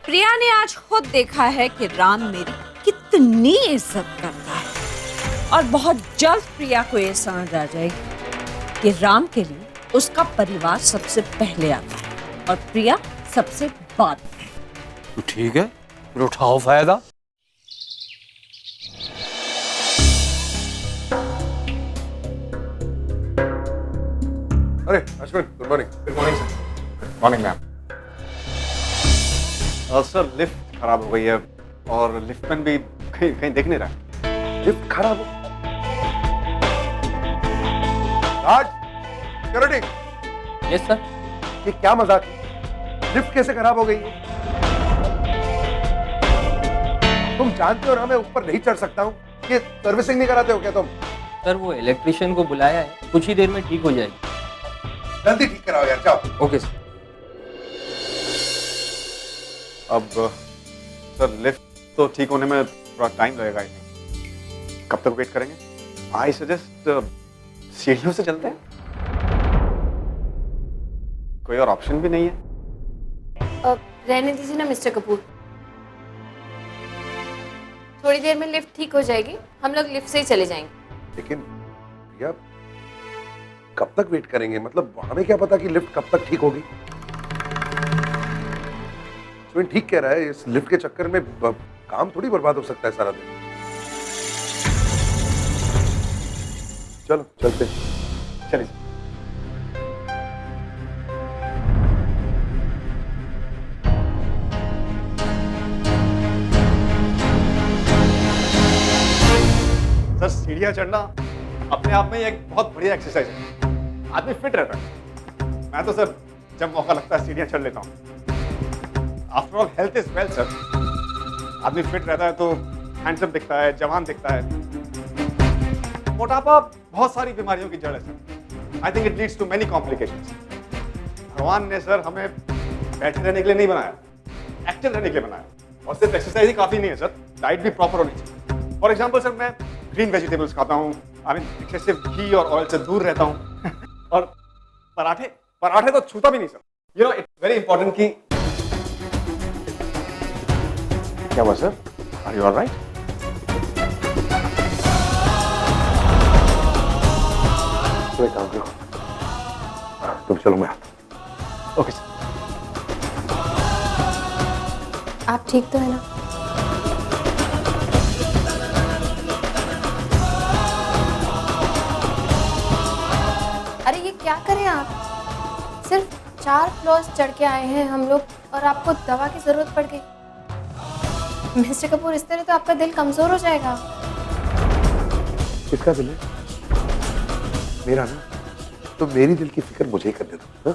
प्रिया ने आज खुद देखा है कि राम मेरी कितनी इज्जत करता है और बहुत जल्द प्रिया को ये समझ आ जाएगी कि राम के लिए उसका परिवार सबसे पहले आता है और प्रिया सबसे बाद में। तो ठीक है, फिर उठाओ फायदा। अरे Ashwin, good morning. Good morning sir. Morning ma'am. Sir lift खराब हो गई है और लिफ्टमैन भी कहीं कहीं दिख नहीं रहा। लिफ्ट खराब हो? राज, सिक्योरिटी। Yes sir. ये क्या मजाक है? लिफ्ट कैसे खराब हो गई है? तुम जानते हो ना मैं ऊपर नहीं चढ़ सकता हूँ। ये सर्विसिंग नहीं कराते हो क्या तुम? सर वो इलेक्ट्रिशियन को बुलाया है, कुछ ही देर में ठीक हो जाएगी। जल्दी ठीक कराओ यार, जाओ। Okay sir. अब सर लिफ्ट तो ठीक होने में थोड़ा टाइम लगेगा। कब तक वेट करेंगे? आई सजेस्ट सीढ़ियों से चलते हैं। कोई और ऑप्शन भी नहीं है। रहने दीजिए ना मिस्टर कपूर, थोड़ी देर में लिफ्ट ठीक हो जाएगी, हम लोग लिफ्ट से ही चले जाएंगे। लेकिन भैया कब तक वेट करेंगे? मतलब हमें क्या पता कि लिफ्ट कब तक ठीक होगी? अश्विन ठीक कह रहा है, इस लिफ्ट के चक्कर में काम थोड़ी बर्बाद हो सकता है सारा दिन। चलो चलते। चलिए। सर सीढ़ियां चढ़ना अपने आप में एक बहुत बढ़िया एक्सरसाइज है, आदमी फिट रहता है। मैं तो सर जब मौका लगता है सीढ़ियां चढ़ लेता हूँ। After all health is wealth sir. आदमी फिट रहता है तो हैंडसम दिखता है, जवान दिखता है। मोटापा बहुत सारी बीमारियों की जड़ है sir. I think it leads to many complications. भगवान ने सर हमें बैठे रहने के लिए नहीं बनाया, एक्टिव रहने के लिए बनाया। और सिर्फ एक्सरसाइज ही काफी नहीं है सर, डाइट भी प्रॉपर होनी चाहिए। फॉर एग्जाम्पल सर मैं ग्रीन वेजिटेबल्स खाता हूँ, आई मीन एक्सेसिव घी और ऑयल से दूर रहता हूँ। और पराठे तो छूता भी नहीं sir. You know it's very important कि क्या हुआ सर? Are you alright? तो एक काम करो, तुम चलो मैं आता हूं। Okay sir. आप ठीक तो है ना? अरे ये क्या करें आप? सिर्फ 4 फ्लोर्स चढ़ के आए हैं हम लोग और आपको दवा की जरूरत पड़ गई। मिस्टर कपूर इस तरह तो आपका दिल कमजोर हो जाएगा। किसका दिल है? मेरा ना। तो मेरी दिल की फिक्र मुझे ही करने दो।